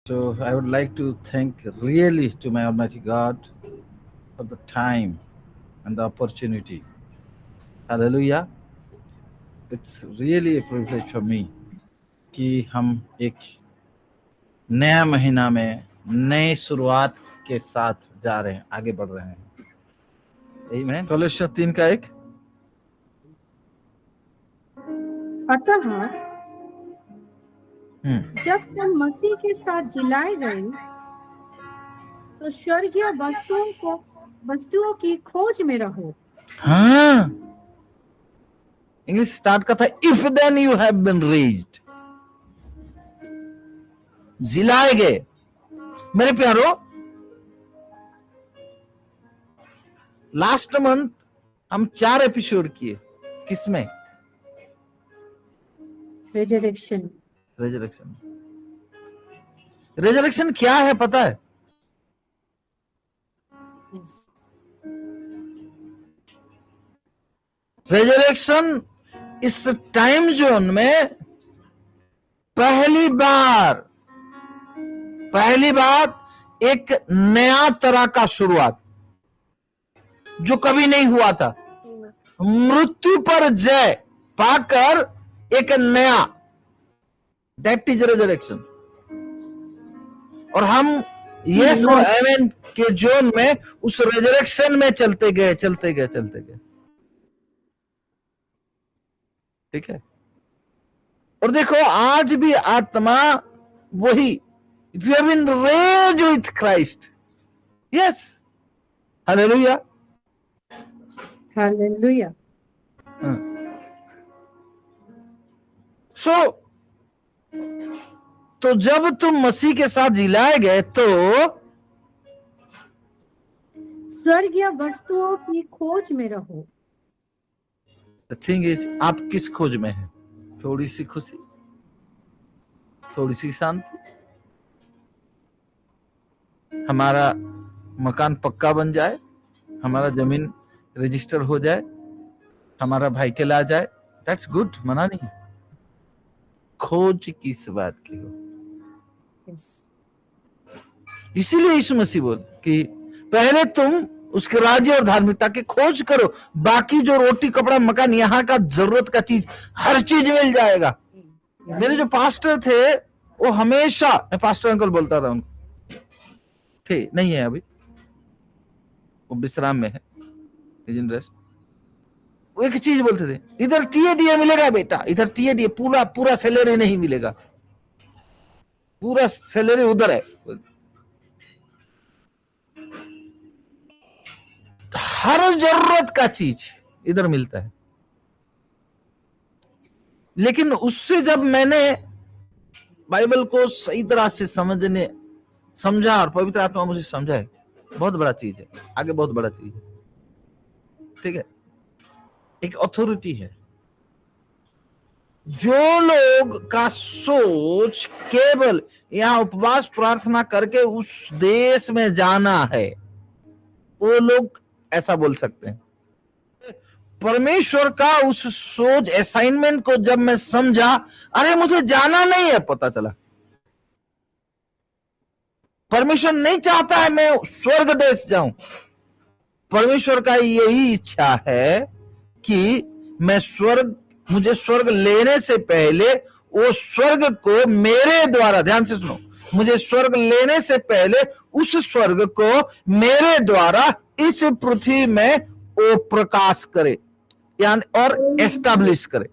So I would like to thank really to my Almighty God for the time and the opportunity. Hallelujah. It's really a privilege for me कि हम एक नया महीना में नए शुरुआत के साथ जा रहे हैं, आगे बढ़ रहे हैं। आमीन। कोलोस्सियर 3:1। अतः जब तुम मसीह के साथ जिलाए गए तो स्वर्गीय वस्तुओं की खोज में रहो। हाँ, इंग्लिश स्टार्ट का था if then you have been raised, जिलाए गए। मेरे प्यारो, लास्ट मंथ हम 4 एपिसोड किए, किसमें? रेजरेक्शन। रेजरेक्शन क्या है पता है? रेजरेक्शन इस टाइम जोन में पहली बार एक नया तरह का शुरुआत जो कभी नहीं हुआ था। मृत्यु पर जय पाकर एक नया, दैट इज रेजरेक्शन। और हम यस और आमीन के जोन में उस रेजरेक्शन में चलते गए। ठीक है। और देखो, आज भी आत्मा वही, if you have been raised with Christ, yes, hallelujah, hallelujah. तो जब तुम मसीह के साथ जिलाए गए तो स्वर्गीय वस्तुओं की खोज में रहो। द थिंग इज, आप किस खोज में हैं? थोड़ी सी खुशी, थोड़ी सी शांति, हमारा मकान पक्का बन जाए, हमारा जमीन रजिस्टर हो जाए, हमारा व्हीकल आ जाए, दैट्स गुड, मना नहीं। खोज किस बात की हो? इसीलिए यीशु मसीह बोल कि पहले तुम उसके राज्य और धार्मिकता की खोज करो, बाकी जो रोटी कपड़ा मकान यहाँ का जरूरत का चीज, हर चीज मिल जाएगा। मेरे जो पास्टर थे वो हमेशा, मैं पास्टर अंकल बोलता था उनको, थे, नहीं है अभी, वो विश्राम में है, वो एक चीज बोलते थे, इधर टीएडीए मिलेगा बेटा, इधर टीएडीए पूरा सैलरी नहीं मिलेगा, पूरा सैलरी उधर है। हर जरूरत का चीज इधर मिलता है। लेकिन उससे जब मैंने बाइबल को सही तरह से समझा और पवित्र आत्मा मुझे समझाए, बहुत बड़ा चीज है, आगे बहुत बड़ा चीज है। ठीक है, एक अथॉरिटी है। जो लोग का सोच केवल यहाँ उपवास प्रार्थना करके उस देश में जाना है, वो लोग ऐसा बोल सकते हैं। परमेश्वर का उस सोच असाइनमेंट को जब मैं समझा, अरे मुझे जाना नहीं है, पता चला परमेश्वर नहीं चाहता है मैं स्वर्ग देश जाऊं। परमेश्वर का यही इच्छा है कि मुझे स्वर्ग लेने से पहले वो स्वर्ग को मेरे द्वारा, ध्यान से सुनो, मुझे स्वर्ग लेने से पहले उस स्वर्ग को मेरे द्वारा इस पृथ्वी में वो प्रकाश करे, यानी और एस्टैब्लिश करे।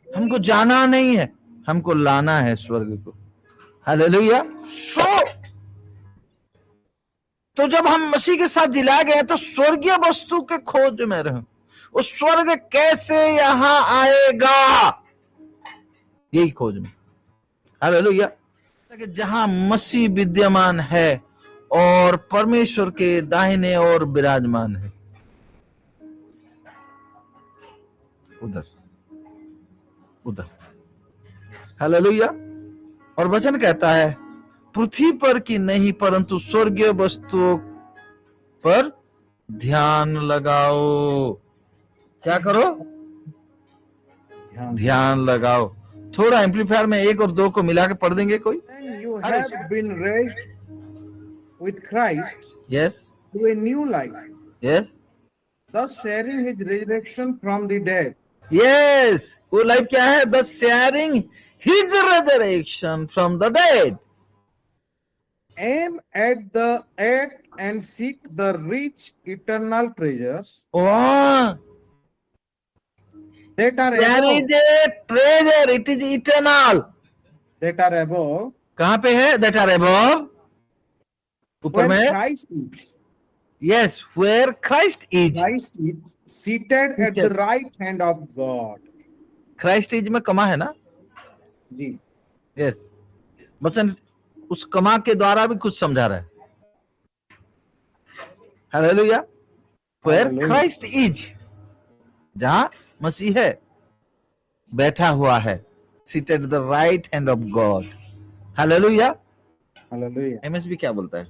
हमको जाना नहीं है, हमको लाना है स्वर्ग को। हालेलुया। तो जब हम मसीह के साथ जिलाए गए तो स्वर्गीय वस्तु के खोज में रहे। वो स्वर्ग कैसे यहां आएगा, यही खोज में। हालेलुया। जहां मसीह विद्यमान है और परमेश्वर के दाहिने ओर विराजमान है, उधर। हालेलुया। और वचन कहता है, पृथ्वी पर की नहीं परंतु स्वर्गीय वस्तुओं पर ध्यान लगाओ। क्या करो? ध्यान लगाओ। थोड़ा एम्पलीफायर में 1 और 2 को मिला के पढ़ देंगे कोई? You you have been raised with Christ Yes, to a new life, yes, thus sharing his resurrection from the dead. yes. वो लाइफ क्या है? The sharing his resurrection from the dead. Aim at and seek the rich eternal treasures Oh, that are there above, is a treasure. It is eternal. that are above, कहाँ पे है? That are above. ऊपर where में. Christ is. Yes, where Christ is. Christ is seated at the right hand of God. Christ is में कमा है ना? जी, Yes. वचन उस कमा के द्वारा भी कुछ समझा रहा है. Hallelujah. Where Hallelujah. Christ is. जहां मसीह है, बैठा हुआ है, seated at the right hand of God. Hallelujah. hallelujah. MSB क्या बोलता है?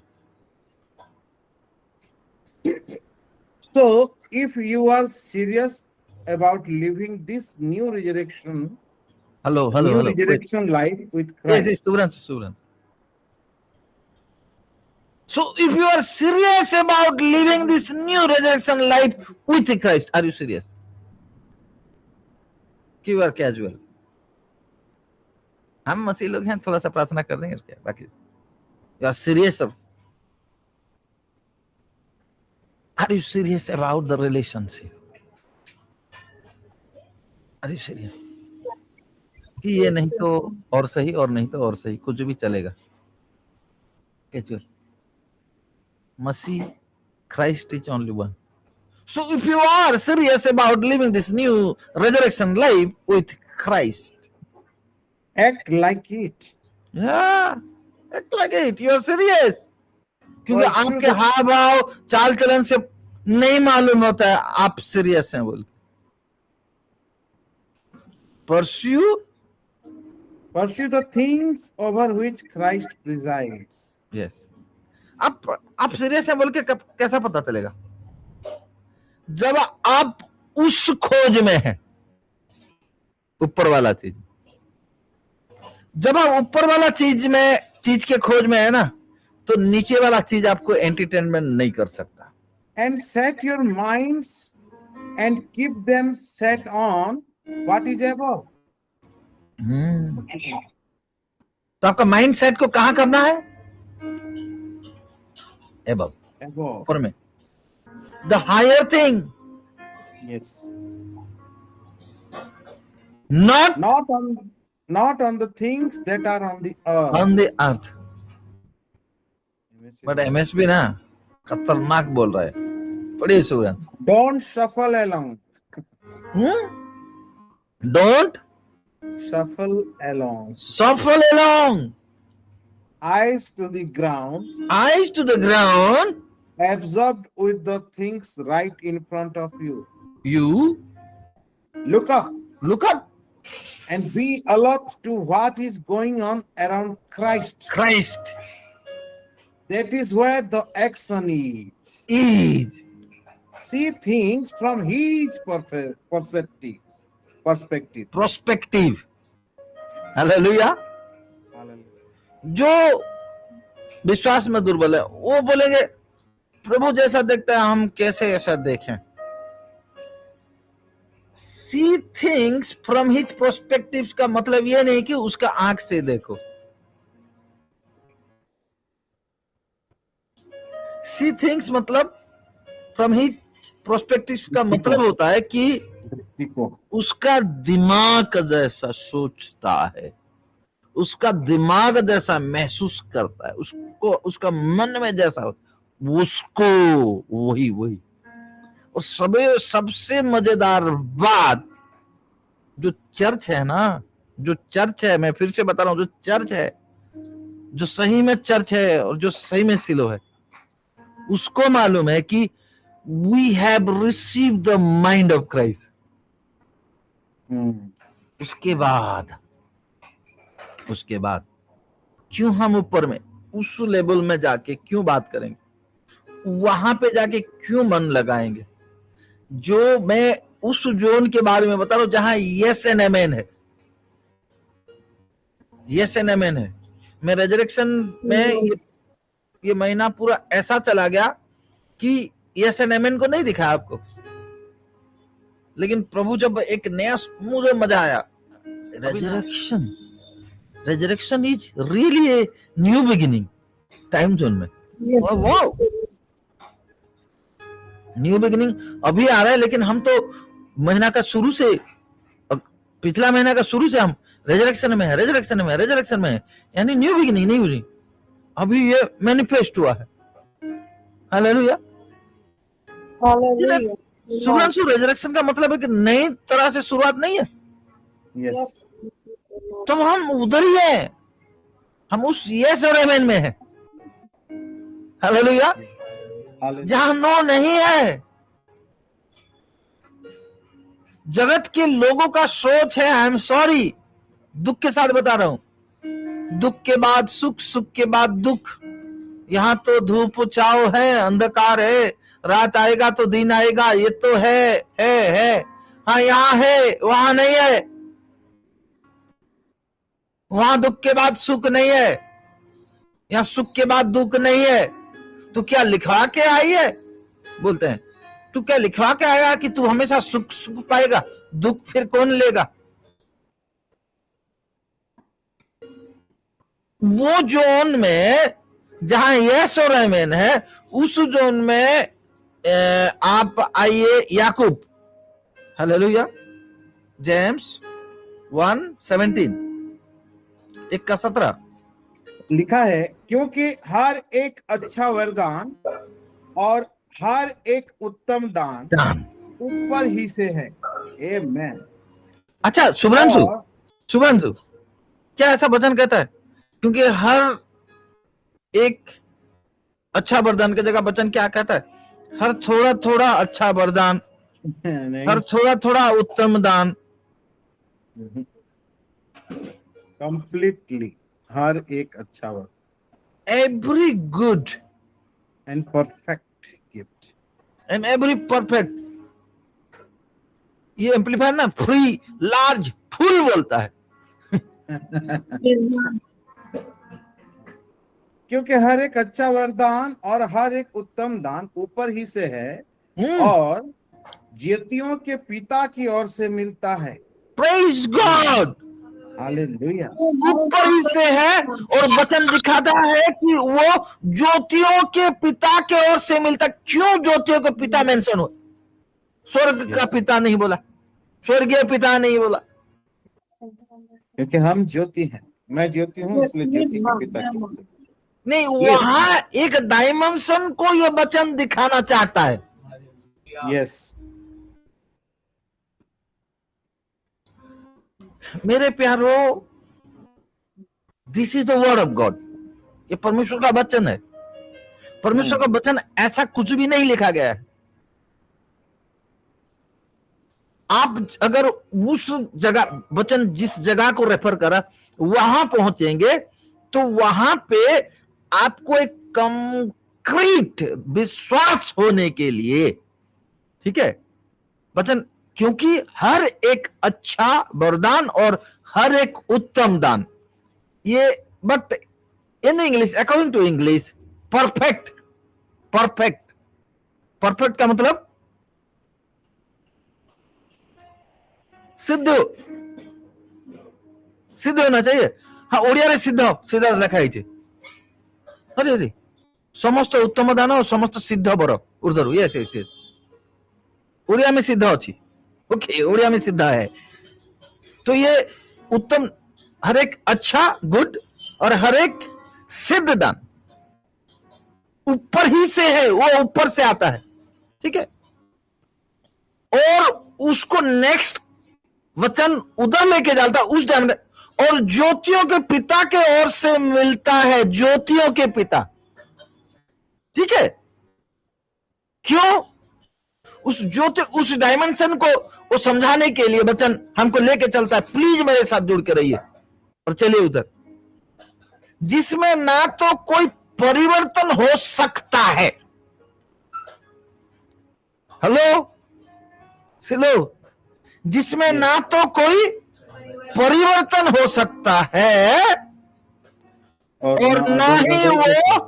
So, if you are serious about living this new resurrection, Hello. new Wait. resurrection life with Yes, Christ, Suran. So, if you are serious about living this new resurrection life with Christ, are you serious? कि you are casual? हम मसीह लोग हैं, थोड़ा सा प्रार्थना कर देंगे क्या? बाकी you are serious? Are you serious about the relationship? Are you serious? कि ये नहीं तो और सही, और नहीं तो और सही, कुछ भी चलेगा. Casual. Masihi, Christ is only one. So if you are serious about living this new resurrection life with Christ, act like it. yeah, act like it. You are serious. क्योंकि Pursue आपके the- हाव भाव चाल चलन से नहीं मालूम होता है आप सीरियस हैं बोल. Pursue the things over which Christ presides. Yes. आप सीरियस हैं बोल के कैसा पता चलेगा? जब आप उस खोज में हैं, ऊपर वाला चीज. जब आप ऊपर वाला चीज के खोज में है ना, तो नीचे वाला चीज आपको एंटरटेनमेंट नहीं कर सकता. And set your minds and keep them set on what is above. तो आपका माइंड सेट को कहां करना है? Above, Above. ऊपर में. The higher thing, Yes. not Not on the things that are on the earth. on the earth. But MSB ना खतरनाक बोल रहा है. पढ़िए सुगंध. Don't shuffle along. Don't Shuffle along. shuffle along. Eyes to the ground, Eyes to the ground. absorbed with the things right in front of you. You Look up look up. and be alert to what is going on around Christ. Christ That is where the action is. is. See things from his perspective. Prospective. Hallelujah. जो विश्वास में दुर्बल है वो बोलेंगे प्रभु जैसा देखता है, हम कैसे ऐसा देखें? See things from his perspective का मतलब ये नहीं कि उसका आंख से देखो. See things मतलब from his perspective का मतलब होता है कि उसका दिमाग जैसा सोचता है, उसका दिमाग जैसा महसूस करता है, उसको उसका मन में जैसा उसको वही. और सबसे मजेदार बात, जो चर्च है ना, जो चर्च है, मैं फिर से बता रहा हूं, जो चर्च है, जो सही में चर्च है और जो सही में सिलो है, उसको मालूम है कि we have received the mind of Christ. उसके बाद क्यों हम ऊपर में उस लेवल में जाके क्यों बात करेंगे? वहां पे जाके क्यों मन लगाएंगे? जो मैं उस जोन के बारे में बता रहा हूं जहां यस एंड आमेन है. यस एंड आमेन है. मैं रेजरेक्शन में ये महीना पूरा ऐसा चला गया कि यस एंड आमेन को नहीं दिखा आपको, लेकिन प्रभु जब एक नया, मुझे मजा आया। Resurrection is really a new beginning time zone में। वाओ, न्यू बिगिनिंग अभी आ रहा है, लेकिन हम तो महीना का शुरू से, पिछला महीना का शुरू से हम रेजरेक्शन में है, यानी न्यू बिगिनिंग नहीं हुई, अभी ये मैनिफेस्ट हुआ है। हालेलुया। शुभांशु, रेजरेक्शन का मतलब है कि नई तरह से शुरुआत नहीं है। यस, तो हम उधर ही है, हम उस यस और आमेन में है। हालेलुया। जहां नो नहीं है। जगत के लोगों का सोच है, आई एम सॉरी, दुख के साथ बता रहा हूं, दुख के बाद सुख, सुख के बाद दुख। यहां तो धूप छाव है, अंधकार है, रात आएगा तो दिन आएगा, ये तो है। हाँ, यहाँ है, वहां नहीं है। वहां दुख के बाद सुख नहीं है, यहां सुख के बाद दुख नहीं है। तू क्या लिखवा के आई है, बोलते हैं, तू क्या लिखवा के आया कि तू हमेशा सुख सुख पाएगा, दुख फिर कौन लेगा? वो जोन में जहां यस और आमेन है, उस जोन में आप आइए। याकूब, हालेलुया, जेम्स 1:17, 1:17 लिखा है, क्योंकि हर एक अच्छा वरदान और हर एक उत्तम दान ऊपर ही से है। आमेन। अच्छा, शुभ्रांशु, क्या ऐसा वचन कहता है? क्योंकि हर एक अच्छा वरदान की जगह वचन क्या कहता है? हर थोड़ा थोड़ा अच्छा वरदान, हर थोड़ा थोड़ा उत्तम दान। कंप्लीटली हर एक अच्छा वरदान, every good and perfect gift, and every perfect. ये एम्पलीफायर ना फ्री, लार्ज, फुल बोलता है। क्योंकि हर एक अच्छा वरदान और हर एक उत्तम दान ऊपर ही से है और ज्योतियों के पिता की ओर से मिलता है। Praise God, hallelujah. ऊपर ही से है, और वचन दिखाता है कि वो ज्योतियों के पिता के ओर से मिलता। क्यों ज्योतियों के पिता मेंशन हो? स्वर्ग का पिता नहीं बोला, स्वर्गीय पिता नहीं बोला, क्योंकि हम ज्योति हैं, मैं ज्योति हूँ, इसलिए ज्योति के पिता की ओर से। नहीं, वहां एक डायमेंशन को ये वचन दिखाना चाहता है। यस, मेरे प्यारो, this is the word of God. ये परमेश्वर का वचन है। परमेश्वर का वचन ऐसा कुछ भी नहीं लिखा गया है। आप अगर उस जगह, वचन जिस जगह को रेफर करा, वहां पहुंचेंगे तो वहां पे आपको एक कंक्रीट विश्वास होने के लिए, ठीक है, वचन, क्योंकि हर एक अच्छा वरदान और हर एक उत्तम दान, ये, but in English, according to English, perfect का मतलब सिद्ध होना चाहिए। हाँ, ओडिया रे सिद्ध लिखा है। अरे समस्त उत्तम दान और समस्त सिद्ध बर उर्धर, यस यस यस, ओडिया में सिद्ध अच्छी, ओके, ओडिया में सिद्ध है। तो ये उत्तम, हर एक अच्छा, गुड, और हर एक सिद्ध दान ऊपर ही से है, वो ऊपर से आता है, ठीक है। और उसको नेक्स्ट वचन उधर लेके जाता है, उस टाइम में, और ज्योतियों के पिता के ओर से मिलता है, ज्योतियों के पिता, ठीक है। क्यों? उस ज्योति, उस डायमेंशन को वो समझाने के लिए वचन हमको लेके चलता है। प्लीज मेरे साथ जुड़ के रहिए और चलिए उधर, जिसमें ना तो कोई परिवर्तन हो सकता है। हेलो सिलो, जिसमें ना तो कोई परिवर्तन हो सकता है और न ही वो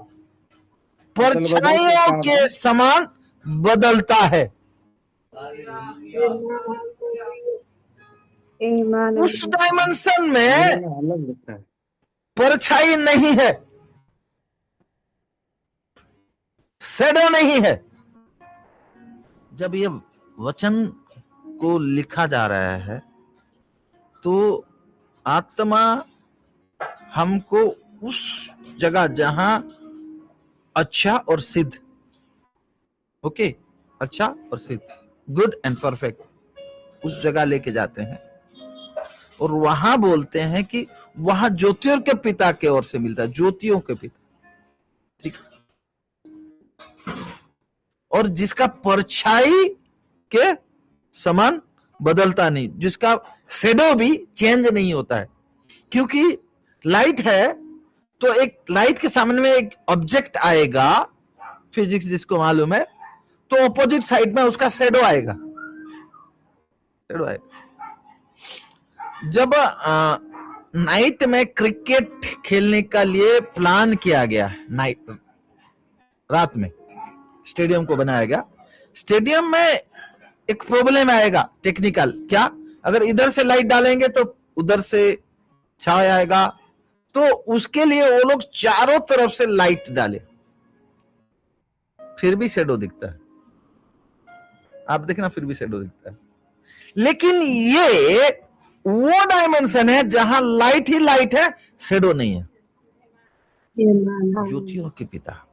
परछाइयों के समान बदलता है। Amen. उस डायमेंशन में अलग लगता है। परछाई नहीं है, शैडो नहीं है। जब ये वचन को लिखा जा रहा है तो आत्मा हमको उस जगह जहां अच्छा और सिद्ध, ओके, अच्छा और सिद्ध, गुड एंड परफेक्ट, उस जगह लेके जाते हैं और वहां बोलते हैं कि वहां ज्योतियों के पिता के ओर से मिलता है, ज्योतियों के पिता, ठीक। और जिसका परछाई के समान बदलता नहीं, जिसका शेडो भी चेंज नहीं होता है। क्योंकि लाइट है तो एक लाइट के सामने में एक ऑब्जेक्ट आएगा, फिजिक्स जिसको मालूम है, तो ऑपोजिट साइड में उसका शेडो आएगा, शेडो आएगा। जब नाइट में क्रिकेट खेलने का लिए प्लान किया गया, नाइट रात में स्टेडियम को बनाया गया, स्टेडियम में एक प्रॉब्लम आएगा टेक्निकल। क्या? अगर इधर से लाइट डालेंगे तो उधर से छाया आएगा, तो उसके लिए वो लोग चारों तरफ से लाइट डाले, फिर भी शेडो दिखता है। आप देखना, फिर भी शेडो दिखता है। लेकिन ये वो डायमेंशन है जहां लाइट ही लाइट है, शेडो नहीं है। ज्योतियों के पिता,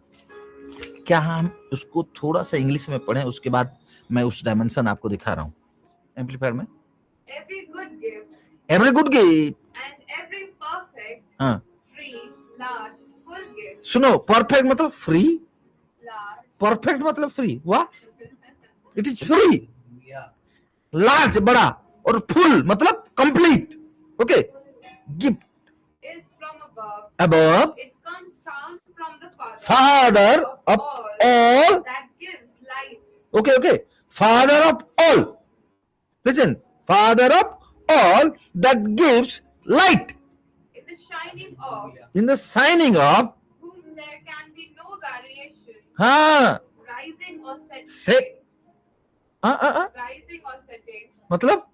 क्या हम उसको थोड़ा सा इंग्लिश में पढ़ें, उसके बाद मैं उस डायमेंशन आपको दिखा रहा हूं एम्पलीफायर में। Every good gift every good gift, and every perfect, हाँ free, large, full gift, सुनो, परफेक्ट मतलब फ्री, large, परफेक्ट मतलब फ्री, वाह, इट इज फ्री, लार्ज बड़ा, और फुल मतलब complete, okay. Gift is from above. Above It comes down from the father of all, that gives light. Okay okay, father of all, listen, father of all that gives light, In the shining of in the shining of, whom there can be no variation, हाँ rising or setting. से- Rising or setting. मतलब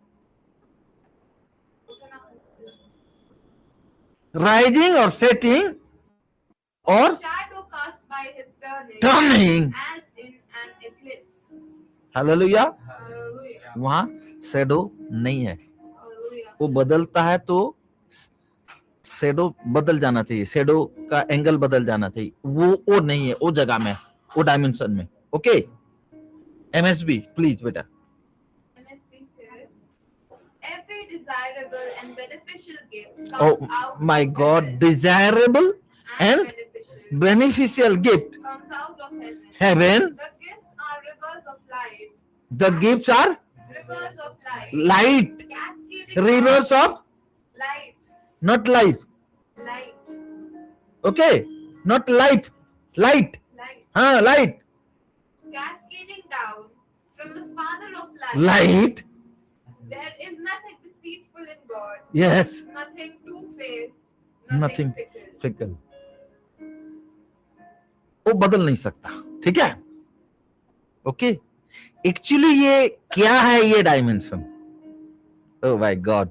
rising और setting और Shadow cast by his turning. Turning, As in an eclipse. Hallelujah. Hallelujah. वहां shadow नहीं है, Hallelujah. वो बदलता है तो शेडो बदल जाना चाहिए, शेडो का एंगल बदल जाना चाहिए, वो नहीं है, वो जगह में, वो डायमेंशन में, ओके। एमएसबी प्लीज बेटा। MSB says, every desirable and beneficial gift Oh comes out my of God, heaven, desirable and beneficial beneficial gift, comes out of heaven. heaven, The gifts are rivers of light, the gifts are rivers of light, light, cascading rivers down, of, light, not life, light, okay, not life, light, light, हाँ light, cascading down from the Father of light. light, There is nothing deceitful in God, yes, nothing two-faced, Nothing. nothing fickle. fickle, वो बदल नहीं सकता, ठीक है, okay. Actually ये क्या है, ये डायमेंशन, ओ माय गॉड,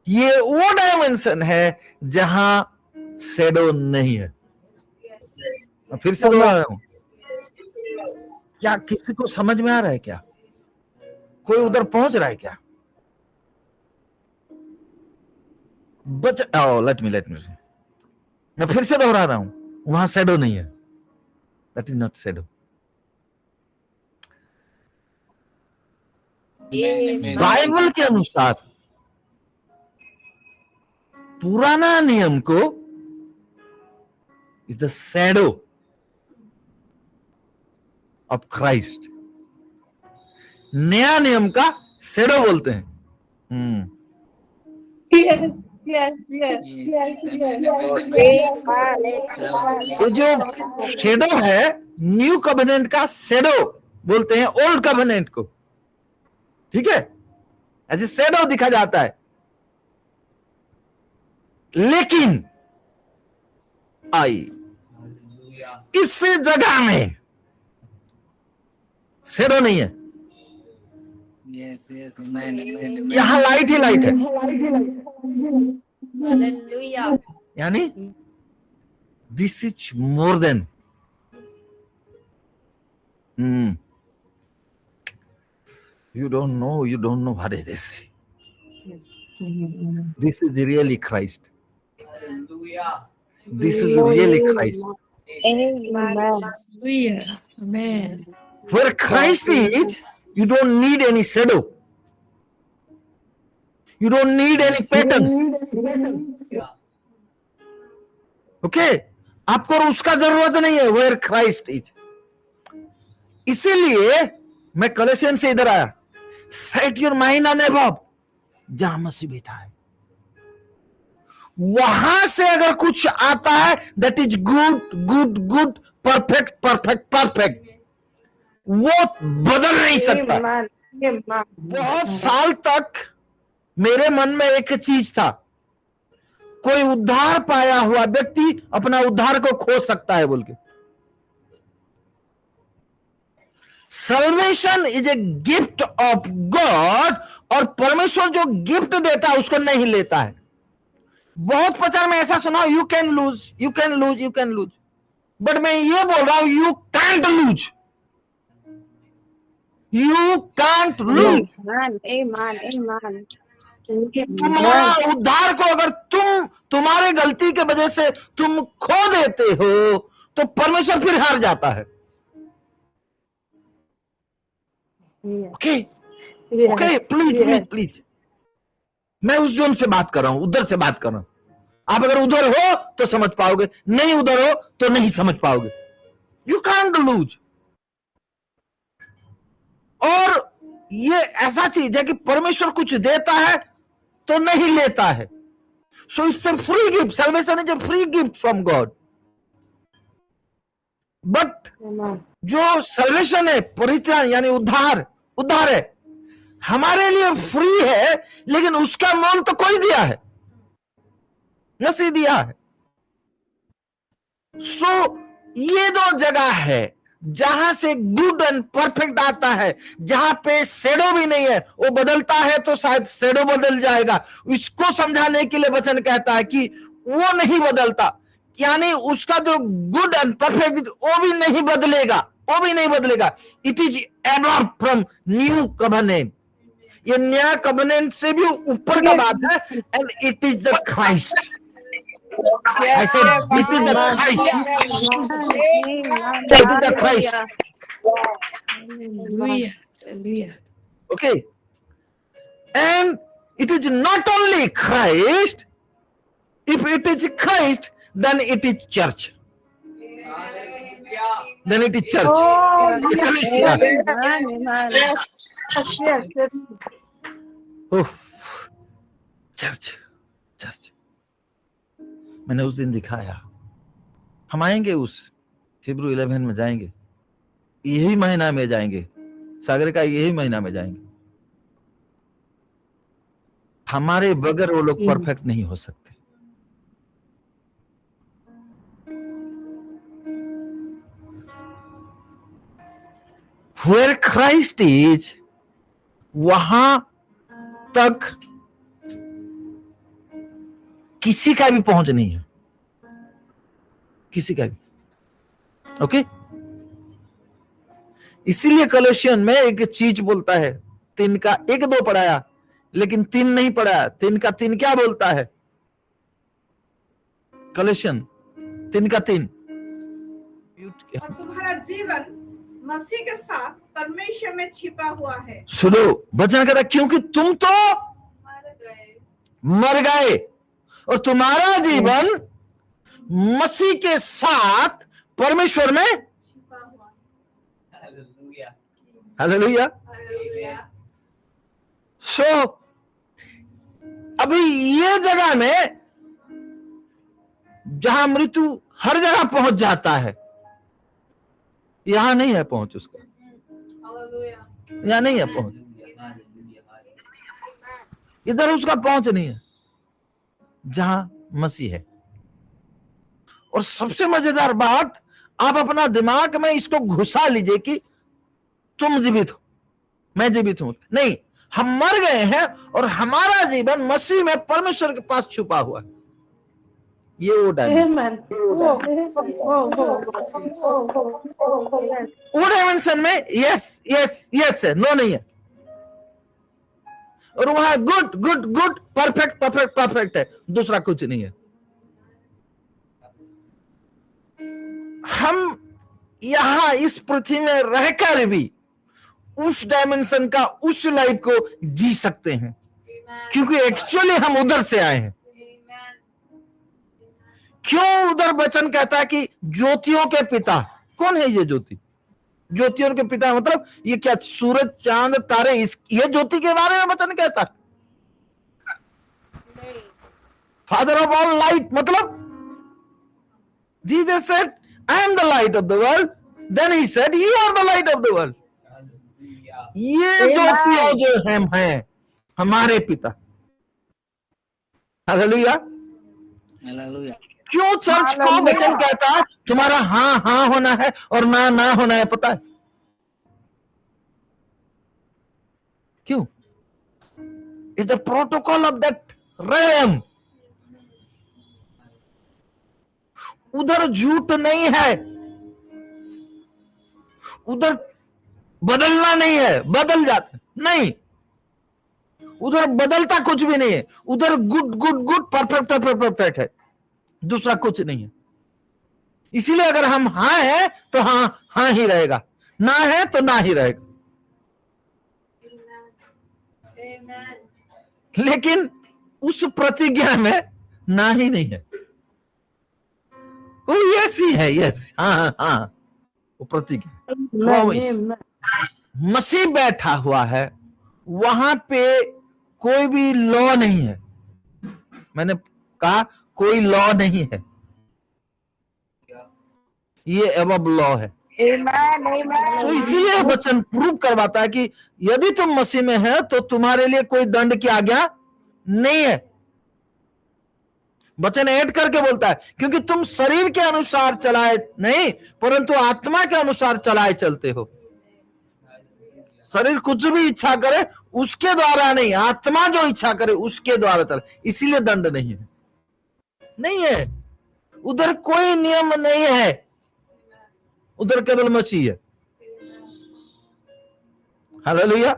ये वो डायमेंशन है जहां शेडो नहीं है। Yes. मैं फिर से दोहरा रहा हूं, क्या किसी को समझ में आ रहा है? क्या कोई उधर पहुंच रहा है क्या? लेट मी मैं फिर से दोहरा रहा हूं, वहां शेडो नहीं है, that is not shadow. Bible के अनुसार पुराना नियम को is the shadow of Christ, नया नियम का शैडो बोलते हैं। ये जो शैडो है, न्यू कवेनेंट का शैडो बोलते हैं ओल्ड कवेनेंट को, ठीक है, ऐसे शैडो दिखा जाता है। लेकिन आई। इस जगह में शेडो नहीं है, Yes, yes, amen, amen, amen. यहां लाइट ही लाइट है। Hallelujah. यानी this is more than you don't know what is this. Yes. This is really Christ. This is really Christ. Amen. Hallelujah. Amen. Where Christ is, you don't need any shadow. You don't need any pattern. Okay? आपको उसका जरूरत नहीं है। Where Christ is. इसीलिए मैं कलेशियन से इधर आया। Set your mind on above. जहां मसीह बैठा है, वहां से अगर कुछ आता है that is good good good, perfect perfect perfect, वो बदल नहीं सकता। बहुत साल तक मेरे मन में एक चीज था, कोई उद्धार पाया हुआ व्यक्ति अपना उद्धार को खो सकता है बोल के। Salvation is a gift of God, और परमेश्वर जो गिफ्ट देता है उसको नहीं लेता है। बहुत प्रचार में ऐसा सुना, you can lose, you can lose, you can lose, but मैं ये बोल रहा हूं you can't loose, you can't loose. Amen. तुम्हारा उद्धार को अगर तुम्हारे गलती के वजह से तुम खो देते हो तो परमेश्वर फिर हार जाता है। Okay okay, please please please, मैं उस जोन से बात कर रहा हूं, उधर से बात कर रहा हूं। आप अगर उधर हो तो समझ पाओगे, नहीं उधर हो तो नहीं समझ पाओगे। You can't loose. और ये ऐसा चीज है कि परमेश्वर कुछ देता है तो नहीं लेता है। So it's a free gift, salvation is a free gift from God. But जो सल्वेशन है, परित्राण यानी उद्धार, उद्धार है, हमारे लिए फ्री है, लेकिन उसका मोल तो कोई दिया है, मसीह दिया है। सो ये दो जगह है जहां से गुड एंड परफेक्ट आता है, जहां पे शेडो भी नहीं है। वो बदलता है तो शायद शेडो बदल जाएगा। इसको समझाने के लिए वचन कहता है कि वो नहीं बदलता, यानी उसका जो गुड एंड परफेक्ट वो भी नहीं बदलेगा, वो भी नहीं बदलेगा। It is above from new covenant, ये नया कवेनेंट से भी ऊपर का बात है। And it is the Christ. I said, this is the Christ. It is the Christ. Hallelujah. Hallelujah. Okay. And it is not only Christ. If it is Christ, then it is church. Then it is church. Ecclesia. Oh, church. Church. मैंने उस दिन दिखाया, हम आएंगे उस Hebrew 11 में जाएंगे, यही महीना में जाएंगे, सागर का यही महीना में जाएंगे। हमारे बगैर वो लोग परफेक्ट नहीं हो सकते। Where Christ is, वहां तक किसी का भी पहुंच नहीं है, किसी का भी। ओके, इसीलिए कलोसियन में एक चीज बोलता है, 3 का 1-2 पढ़ाया, लेकिन 3 नहीं पढ़ाया। 3 का 3 क्या बोलता है? कलोसियन 3 का 3, और तुम्हारा जीवन मसीह के साथ परमेश्वर में छिपा हुआ है। सुनो, वचन कहता है क्योंकि तुम तो मर गए और तुम्हारा जीवन मसीह के साथ परमेश्वर में छिपा हुआ है। हालेलुया। सो अभी ये जगह में जहां मृत्यु हर जगह पहुंच जाता है, यहां नहीं है पहुंच उसका, यहां नहीं है पहुंच, इधर उसका पहुंच नहीं है जहां मसीह है। और सबसे मजेदार बात, आप अपना दिमाग में इसको घुसा लीजिए कि तुम जीवित हो, मैं जीवित हूं। नहीं, हम मर गए हैं और हमारा जीवन मसीह में परमेश्वर के पास छुपा हुआ है। ये वो डायमेंशन, वो डायमेंशन में यस यस यस है, नो नहीं है। और वहां good good good, perfect perfect perfect है, दूसरा कुछ नहीं है। हम यहां इस पृथ्वी में रहकर भी उस डायमेंशन का, उस लाइफ को जी सकते हैं, क्योंकि एक्चुअली हम उधर से आए हैं। क्यों उधर वचन कहता है कि ज्योतियों के पिता? कौन है ये ज्योति? ज्योतियों के पिता मतलब ये क्या, सूरज चांद तारे, ये ज्योति के बारे में वचन कहता है? फादर ऑफ ऑल लाइट मतलब Jesus said I am the light of the world, then he said you are the light of the world. ये ज्योतियों जो हम हैं, हमारे पिता। हालेलुया। क्यों चर्च को वचन कहता है तुम्हारा हाँ हाँ होना है और ना ना होना है? पता है क्यों? Is the protocol of that realm। उधर झूठ नहीं है, उधर बदलना नहीं है, बदल जाते नहीं, उधर बदलता कुछ भी नहीं है। उधर good good good, perfect perfect perfect है, दूसरा कुछ नहीं है। इसीलिए अगर हम हाँ है तो हाँ हाँ ही रहेगा, ना है तो ना ही रहेगा। लेकिन उस प्रतिज्ञा में ना ही नहीं है, वो यस ही है, यस हाँ हाँ, वो प्रतिज्ञा प्रॉमिस। मसीह बैठा हुआ है, वहां पे कोई भी लॉ नहीं है। मैंने कहा कोई लॉ नहीं है, ये एबव लॉ है। तो इसीलिए वचन प्रूव करवाता है कि यदि तुम मसीह में है तो तुम्हारे लिए कोई दंड की आज्ञा नहीं है। वचन ऐड करके बोलता है क्योंकि तुम शरीर के अनुसार चलाए नहीं, परंतु आत्मा के अनुसार चलाए चलते हो। शरीर कुछ भी इच्छा करे उसके द्वारा नहीं, आत्मा जो इच्छा करे उसके द्वारा चले, इसीलिए दंड नहीं है। नहीं है, उधर कोई नियम नहीं है, उधर केवल मसीह है। हालेलुया।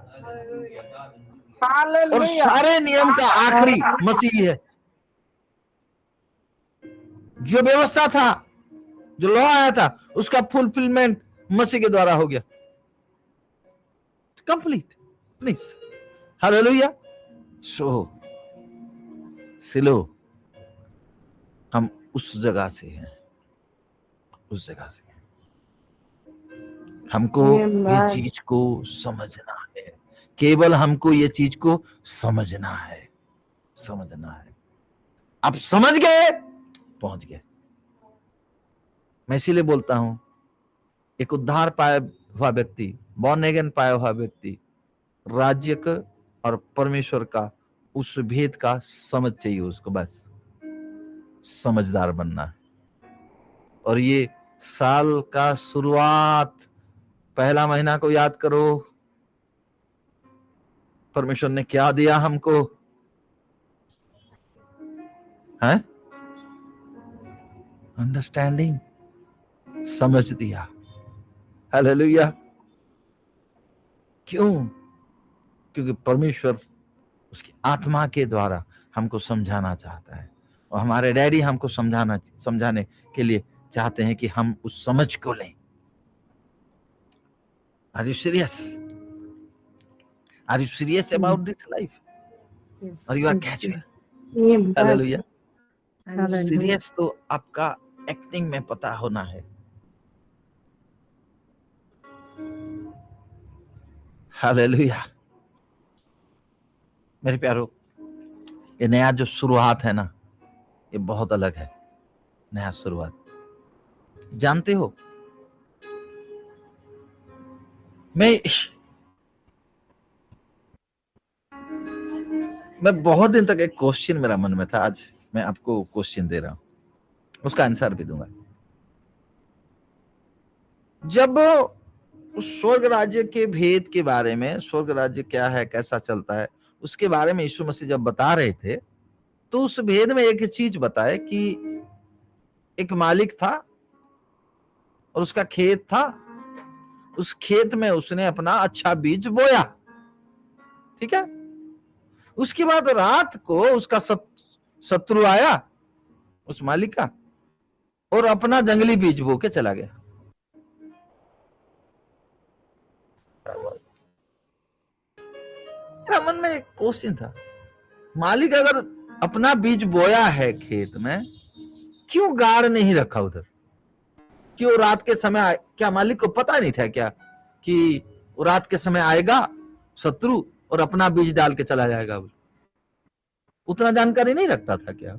और सारे नियम का आखिरी मसीह है। जो व्यवस्था था, जो लॉ आया था, उसका फुलफिलमेंट मसीह के द्वारा हो गया, कंप्लीट। Please hallelujah. सो सिलो हम उस जगह से हैं, उस जगह से हैं। हमको ये चीज को समझना है, केवल हमको ये चीज को समझना है, समझना है। आप समझ गए, पहुंच गए। मैं इसीलिए बोलता हूं, एक उद्धार पाया हुआ व्यक्ति, बॉर्न अगेन पाया हुआ व्यक्ति, राज्य का और परमेश्वर का उस भेद का समझ चाहिए उसको, बस समझदार बनना है। और ये साल का शुरुआत, पहला महीना को याद करो, परमेश्वर ने क्या दिया हमको, है अंडरस्टैंडिंग, समझ दिया। हालेलुया। क्यों? क्योंकि परमेश्वर उसकी आत्मा के द्वारा हमको समझाना चाहता है, और हमारे डैडी हमको समझाने के लिए चाहते हैं कि हम उस समझ को लें। Are you serious? Are you serious about this life? Yes, Or you are yes, casual? Amen. Hallelujah. Hallelujah. Serious तो आपका एक्टिंग में पता होना है। हालेलुया। मेरे प्यारो, ये नया जो शुरुआत है ना, ये बहुत अलग है। नया शुरुआत, जानते हो, मैं बहुत दिन तक एक क्वेश्चन मेरा मन में था, आज मैं आपको क्वेश्चन दे रहा हूं। उसका आंसर भी दूंगा। जब उस स्वर्ग राज्य के भेद के बारे में, स्वर्ग राज्य क्या है, कैसा चलता है, उसके बारे में यीशु मसीह जब बता रहे थे, तो उस भेद में एक चीज बताए कि एक मालिक था और उसका खेत था। उस खेत में उसने अपना अच्छा बीज बोया, ठीक है। उसके बाद रात को उसका शत्रु आया उस मालिक का और अपना जंगली बीज बो के चला गया। मेरा मन में एक क्वेश्चन था, मालिक अगर अपना बीज बोया है खेत में, क्यों गाड़ नहीं रखा उधर? क्यों रात के समय? क्या मालिक को पता नहीं था क्या कि वो रात के समय आएगा शत्रु और अपना बीज डाल के चला जाएगा? उतना जानकारी नहीं रखता था क्या?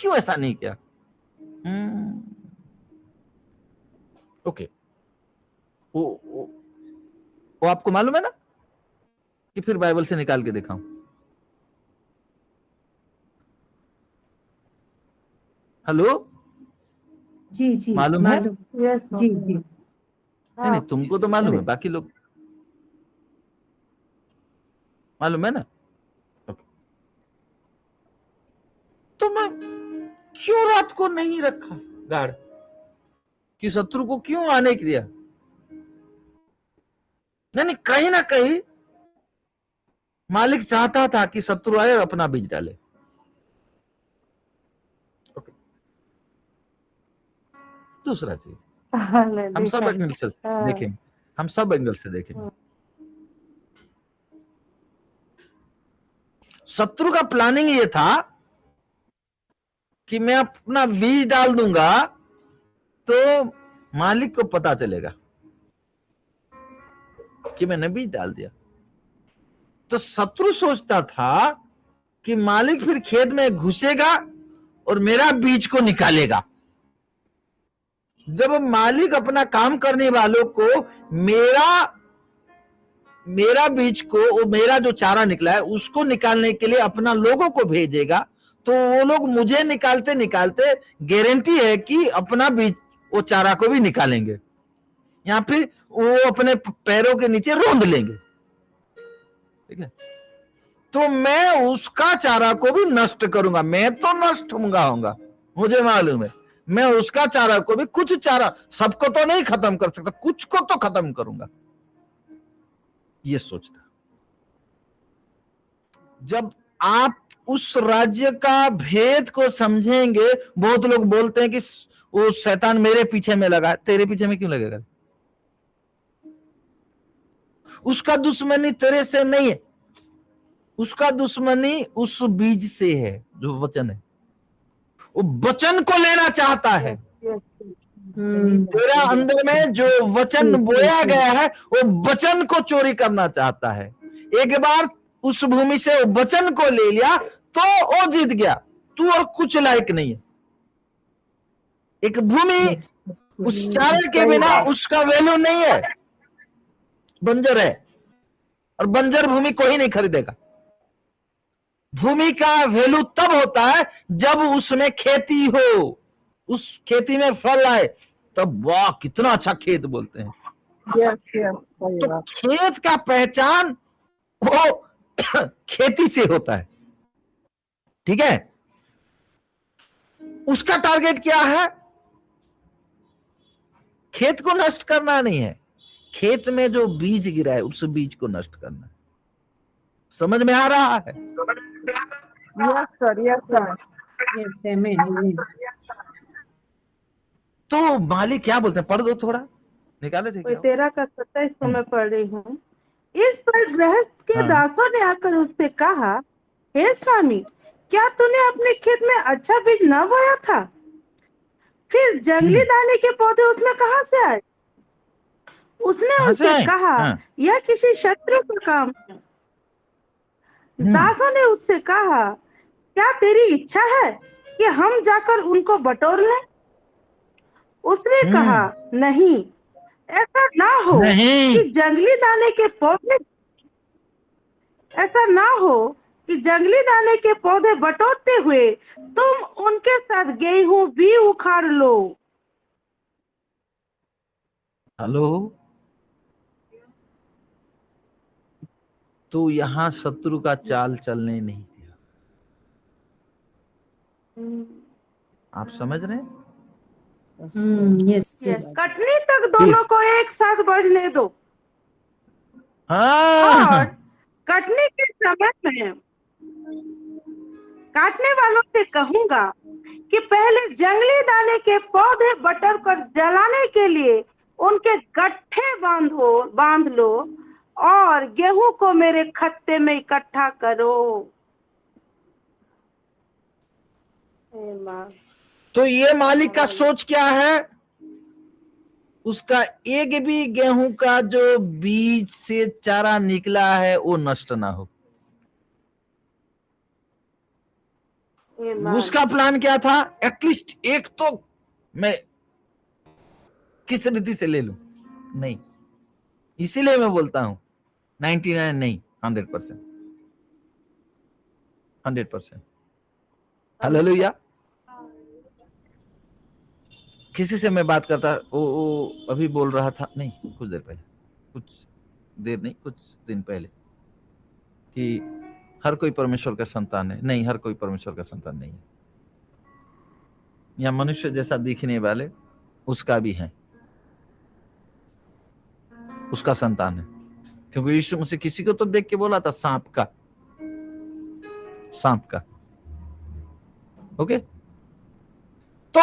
क्यों ऐसा नहीं किया? ओके, वो आपको मालूम है ना, कि फिर बाइबल से निकाल के दिखाऊं? हेलो, जी जी मालूम है? जी जी। नहीं, तुमको तो मालूम है, बाकी लोग मालूम है ना? तो मैं क्यों रात को नहीं रखा गार्ड? कि शत्रु को क्यों आने के दिया? नहीं, कहीं ना कहीं मालिक चाहता था कि शत्रु आए और अपना बीज डाले। ओके, दूसरा चीज हम सब एंगल से देखेंगे, हम सब एंगल से देखेंगे। शत्रु का प्लानिंग ये था कि मैं अपना बीज डाल दूंगा तो मालिक को पता चलेगा कि मैंने बीज डाल दिया। तो शत्रु सोचता था कि मालिक फिर खेत में घुसेगा और मेरा बीज को निकालेगा। जब मालिक अपना काम करने वालों को मेरा बीज को, मेरा जो चारा निकला है उसको निकालने के लिए अपना लोगों को भेजेगा, तो वो लोग मुझे निकालते निकालते गारंटी है कि अपना बीज, वो चारा को भी निकालेंगे, या फिर वो अपने पैरों के नीचे रोंद लेंगे, ठीक है। तो मैं उसका चारा को भी नष्ट करूंगा। मैं तो नष्ट होऊंगा, मुझे मालूम है। मैं उसका चारा को भी, कुछ चारा, सबको तो नहीं खत्म कर सकता, कुछ को तो खत्म करूंगा, ये सोचता। जब आप उस राज्य का भेद को समझेंगे, बहुत लोग बोलते हैं कि वो शैतान मेरे पीछे में लगा है। तेरे पीछे में क्यों लगेगा? उसका दुश्मनी तेरे से नहीं है, उसका दुश्मनी उस बीज से है जो वचन है। वो वचन को लेना चाहता है। तेरा अंदर में जो वचन बोया गया है, वो वचन को चोरी करना चाहता है। एक बार उस भूमि से वो वचन को ले लिया तो वो जीत गया, तू और कुछ लायक नहीं है। एक भूमि उस चारे के बिना उसका वैल्यू नहीं है, बंजर है, और बंजर भूमि को ही नहीं खरीदेगा। भूमि का वैल्यू तब होता है जब उसमें खेती हो, उस खेती में फल आए, तब वाह कितना अच्छा खेत बोलते हैं। तो खेत का पहचान वो खेती से होता है, ठीक है। उसका टारगेट क्या है? खेत को नष्ट करना नहीं है, खेत में जो बीज गिरा है उस बीज को नष्ट करना है। समझ में आ रहा है? Yes sir. तो मालिक क्या बोलते हैं? पढ़ दो, थोड़ा निकाले थे क्या? 13 का 27 को मैं पढ़ रही हूँ। इस पर गृहस्थ के दासों ने आकर उससे कहा, हे स्वामी, क्या तूने अपने खेत में अच्छा बीज न बोया था? फिर जंगली दाने के पौधे उसमें कहाँ से आए? उसने उससे कहा, यह किसी शत्रु का काम। दासों ने उससे कहा, क्या तेरी इच्छा है कि हम जाकर उनको बटोर लें? उसने कहा, नहीं, ऐसा ना हो कि जंगली दाने के पौधे, ऐसा ना हो कि जंगली दाने के पौधे बटोरते हुए तुम उनके साथ गेहूं भी उखाड़ लो। हेलो, तो यहां शत्रु का चाल चलने नहीं दिया। आप समझ रहे हैं? यस यस कटनी तक दोनों को एक साथ बढ़ने दो और हाँ, कटनी के समय में काटने वालों से कहूंगा कि पहले जंगली दाने के पौधे बटर कर जलाने के लिए उनके गट्ठे बांध लो और गेहूं को मेरे खत्ते में इकट्ठा करो। तो ये मालिक का सोच क्या है? उसका एक भी गेहूं का जो बीज से चारा निकला है वो नष्ट ना हो। उसका प्लान क्या था? एटलीस्ट एक तो मैं किस रीति से ले लूं। नहीं, इसीलिए मैं बोलता हूं 99 नहीं, 100%। 100%। हालेलुया। किसी से मैं बात करता, वो अभी बोल रहा था, नहीं कुछ देर पहले, कुछ देर नहीं, कुछ दिन पहले, कि हर कोई परमेश्वर का संतान है। नहीं, हर कोई परमेश्वर का संतान नहीं है। या मनुष्य जैसा दिखने वाले उसका भी है, उसका संतान है। क्योंकि यीशु मसीह किसी को तो देख के बोला था सांप का, सांप का। ओके, तो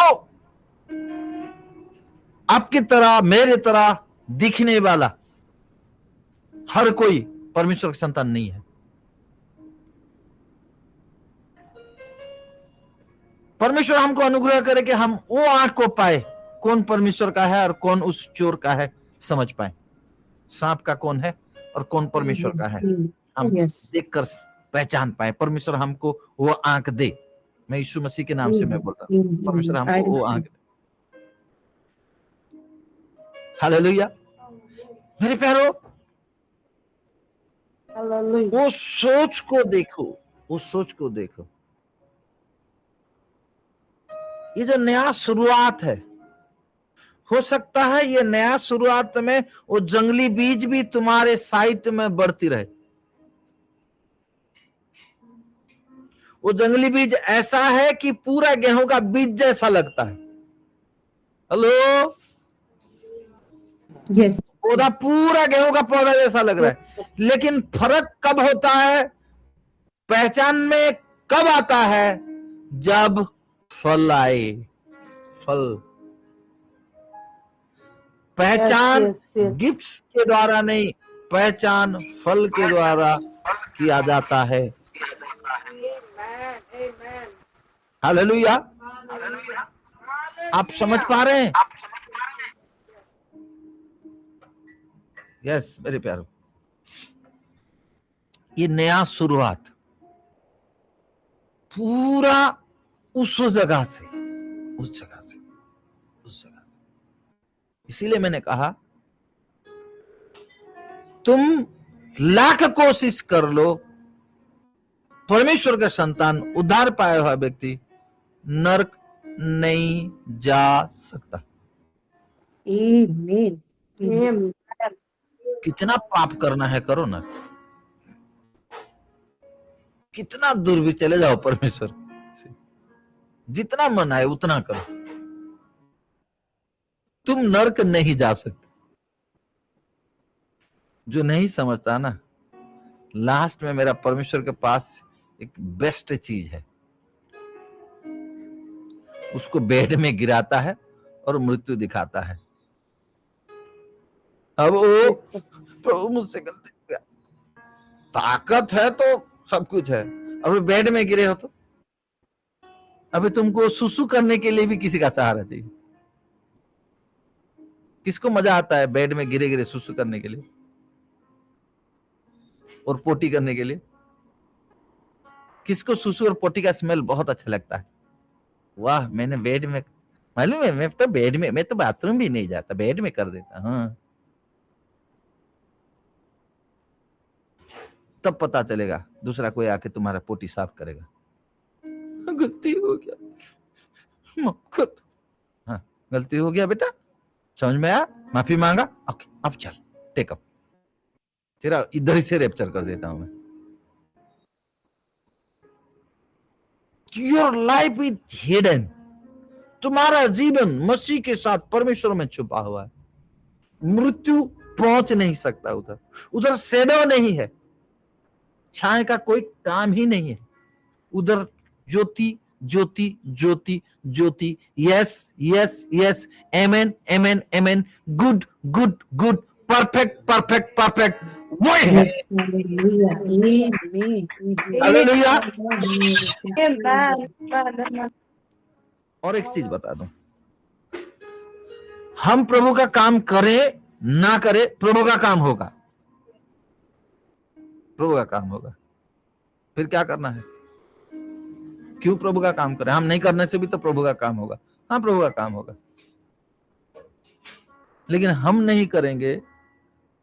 आपकी तरह मेरे तरह दिखने वाला हर कोई परमेश्वर का संतान नहीं है। परमेश्वर हमको अनुग्रह करे कि हम वो आंख को पाए कौन परमेश्वर का है और कौन उस चोर का है, समझ पाए सांप का कौन है और कौन परमेश्वर का है, हम देखकर पहचान पाए। परमेश्वर हमको वो आंख दे। मैं यीशु मसीह के नाम से मैं बोल रहा हूं, परमेश्वर हमको वो आंख दे। हालेलुया। मेरे प्यारो, वो सोच को देखो, वो सोच को देखो। ये जो नया शुरुआत है, हो सकता है ये नया शुरुआत में वो जंगली बीज भी तुम्हारे साइट में बढ़ती रहे। वो जंगली बीज ऐसा है कि पूरा गेहूं का बीज जैसा लगता है। हेलो, यस पौधा पूरा गेहूं का पौधा जैसा लग रहा है, लेकिन फर्क कब होता है, पहचान में कब आता है? जब फल आए। फल, पहचान गिफ्ट्स के द्वारा नहीं, पहचान फल के द्वारा किया जाता है। हालेलुया। आप समझ पा रहे हैं? यस मेरे प्यारो, ये नया शुरुआत पूरा उस जगह से, उस जगह से, उस जगह से। इसीलिए मैंने कहा तुम लाख कोशिश कर लो, परमेश्वर का संतान, उद्धार पाया हुआ व्यक्ति नरक नहीं जा सकता। आमीन। कितना पाप करना है करो ना, कितना दूर भी चले जाओ परमेश्वर से, जितना मन आए उतना करो, तुम नरक नहीं जा सकते। जो नहीं समझता ना, लास्ट में मेरा परमेश्वर के पास एक बेस्ट चीज है, उसको बेड में गिराता है और मृत्यु दिखाता है। अब वो प्रभु मुझसे गलती हो गया, ताकत है तो सब कुछ है, अभी बेड में गिरे हो तो अभी तुमको सुसु करने के लिए भी किसी का सहारा चाहिए। किसको मजा आता है बेड में गिरे गिरे सुसु करने के लिए और पोटी करने के लिए? किसको सुसु और पोटी का स्मेल बहुत अच्छा लगता है? वाह, मैंने बेड में, मालूम है मैं तो बेड में, मैं तो बाथरूम भी नहीं जाता, बेड में कर देता। हाँ, तब पता चलेगा, दूसरा कोई आके तुम्हारा पोटी साफ करेगा। गलती हो गया, माफ कर दो। हाँ, गलती हो गया बेटा, समझ में आया, माफी मांगा, ओके अब चल टेक अप, तेरा इधर ही से रेप्चर कर देता हूं मैं। योर लाइफ इज हिडन, तुम्हारा जीवन मसीह के साथ परमेश्वर में छुपा हुआ है। मृत्यु पहुंच नहीं सकता उधर, उधर शैडो नहीं है, छाया का कोई काम ही नहीं है, उधर Jyoti Jyoti Jyoti Jyoti. Yes yes yes, amen amen amen, good good good, perfect perfect perfect, वही है। हालेलुया। और एक चीज बता दूं, हम प्रभु का काम करें ना करें, प्रभु का काम होगा, प्रभु का काम होगा। फिर क्या करना है, क्यों प्रभु का काम करें, हम नहीं करने से भी तो प्रभु का काम होगा। हाँ, प्रभु का काम होगा, लेकिन हम नहीं करेंगे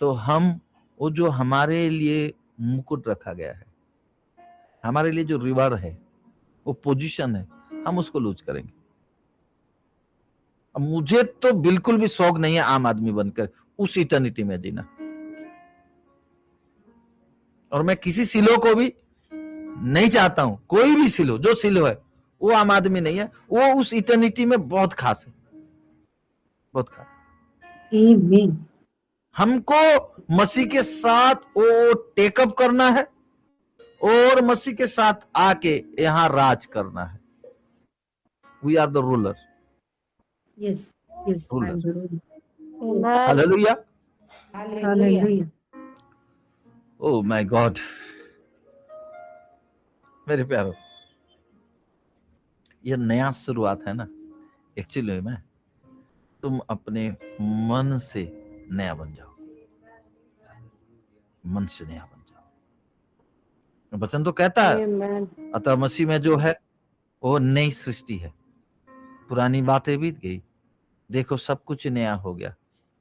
तो हम वो जो हमारे लिए मुकुट रखा गया है, हमारे लिए जो रिवार्ड है, वो पोजीशन है, हम उसको लूज करेंगे। अब मुझे तो बिल्कुल भी शौक नहीं है आम आदमी बनकर उस इटर्निटी में जीना, और मैं किसी सिलो को भी नहीं चाहता हूं, कोई भी सिलो, जो सिलो है वो आम आदमी नहीं है, वो उस इटर्निटी में बहुत खास है, बहुत खास। हमको मसीह के साथ वो टेकअप करना है और मसीह के साथ आके यहां राज करना है। We are the ruler. Yes yes, hallelujah hallelujah. Oh my God, मेरे प्यारो, ये नया शुरुआत है ना, एक्चुअली में तुम अपने मन से नया बन जाओ, मन से नया बन जाओ। वचन तो कहता है, अतः मसीह में जो है वो नई सृष्टि है, पुरानी बातें बीत गई, देखो सब कुछ नया हो गया।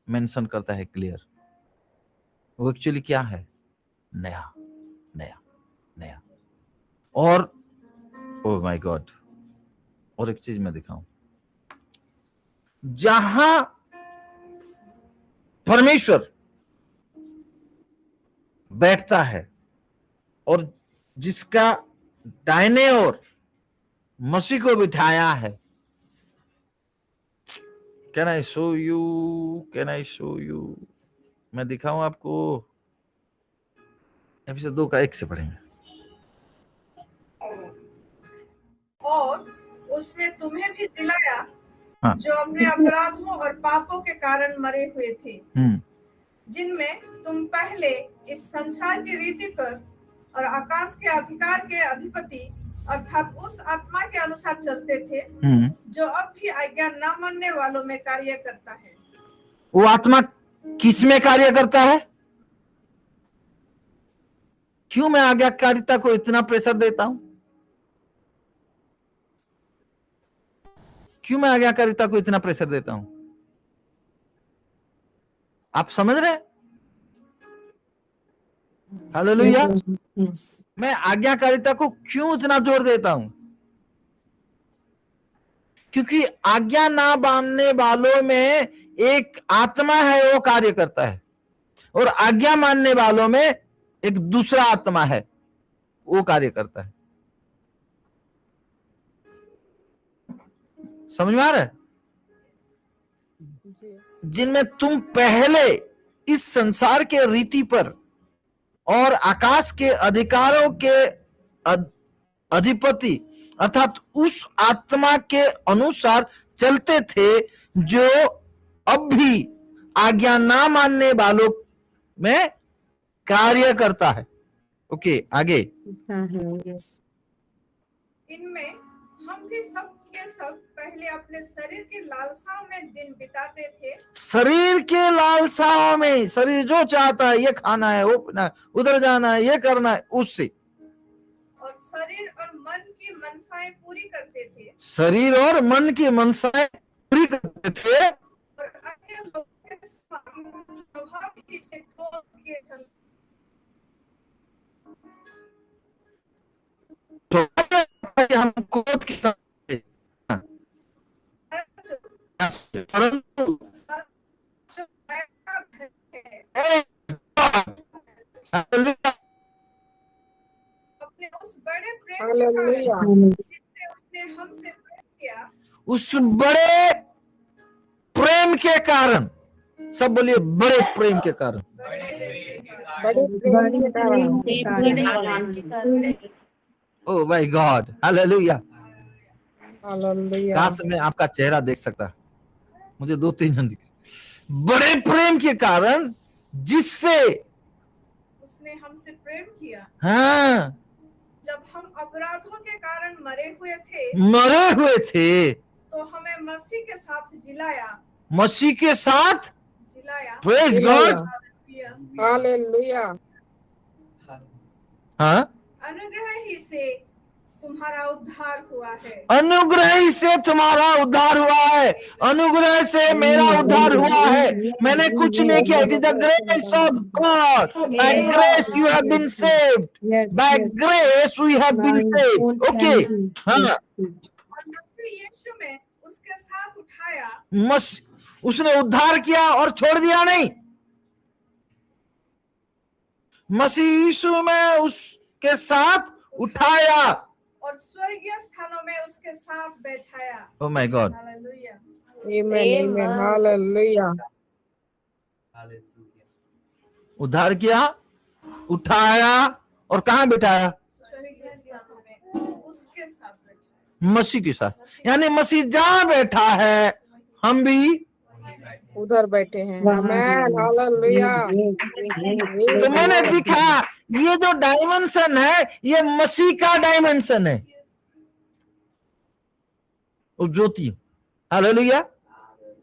मेंशन करता है क्लियर, वो एक्चुअली क्या है, नया नया नया। और ओ माय गॉड, और एक चीज मैं दिखाऊं, जहां परमेश्वर बैठता है और जिसका दाहिने ओर मसीह को बिठाया है, can I show you, can I show you, मैं दिखाऊं आपको। एपिसोड 2 का 1 से पढ़ेंगे। और उसने तुम्हें भी जिलाया, हाँ। जो अपने अपराधों और पापों के कारण मरे हुए थे, जिनमें तुम पहले इस संसार की रीति पर और आकाश के अधिकार के अधिपति अर्थात उस आत्मा के अनुसार चलते थे, जो अब भी आज्ञा न मानने वालों में कार्य करता है। वो आत्मा किस में कार्य करता है? क्यों मैं आज्ञाकारिता को इतना प्रेशर देता हूं? क्यों मैं आज्ञाकारिता को इतना प्रेशर देता हूं? आप समझ रहे हैं? हालेलुया। मैं आज्ञाकारिता को क्यों इतना जोर देता हूं? क्योंकि आज्ञा ना मानने वालों में एक आत्मा है, वो कार्य करता है, और आज्ञा मानने वालों में एक दूसरा आत्मा है, वो कार्य करता है। समझ में आ रहा है? जिनमें तुम पहले इस संसार के रीति पर और आकाश के अधिकारों के अधिपति अर्थात उस आत्मा के अनुसार चलते थे, जो अब भी आज्ञा ना मानने वालों में कार्य करता है। ओके, आगे। इनमें हम भी सब के सब पहले अपने शरीर की लालसाओं में दिन बिताते थे। शरीर के लालसाओं में, शरीर जो चाहता है, ये खाना है, वो पीना है, उधर जाना है, ये करना है, उससे, और शरीर और मन की मनसाएं पूरी करते थे। शरीर और मन की मनसाएं पूरी करते थे, और अन्य लोगों के स्वभाव ही से क्रोध किए चलते। तो हम क्रोध की तरफ परंतु जो बैठा है अपने उस बड़े प्रेम के कारण जिससे उसने हमसे प्रेम किया, उस बड़े प्रेम के कारण, सब बोलिए बड़े प्रेम के कारण। ओ माय गॉड, हालेलुया। काश मैं आपका चेहरा देख सकता, मुझे 2-3 जन दिख। बड़े प्रेम के कारण जिससे उसने हमसे प्रेम किया, हाँ, जब हम अपराधों के कारण मरे हुए थे तो हमें मसीह के साथ जिलाया। मसीह के साथ प्रेज गॉड, हालेलुया। हाँ, अनुग्रह ही से तुम्हारा उद्धार हुआ है। अनुग्रह ही से तुम्हारा उद्धार हुआ है, अनुग्रह से मेरा उद्धार हुआ है। मैंने कुछ नहीं किया, it is the grace of God, by grace you have been saved, by grace we have been saved. Okay, हाँ, और मसीह यीशु में उसके साथ उठाया, उसने उद्धार किया और छोड़ दिया नहीं। मसीह यीशु में उसके साथ उठाया और स्वर्गीय स्थानों में उसके साथ बैठाया। Oh my God, hallelujah. आमीन, आमीन, हालेलुया। उद्धार किया, उठाया और कहाँ बिठाया? स्वर्गीय स्थानों में उसके साथ बैठाया, मसीह के साथ। यानी मसीह जहाँ बैठा है हम भी उधर बैठे हैं। आमीन, हालेलुया। तो मैंने दिखा ये जो डायमेंशन है ये मसीह का डायमेंशन है। और ज्योति, हालेलुया,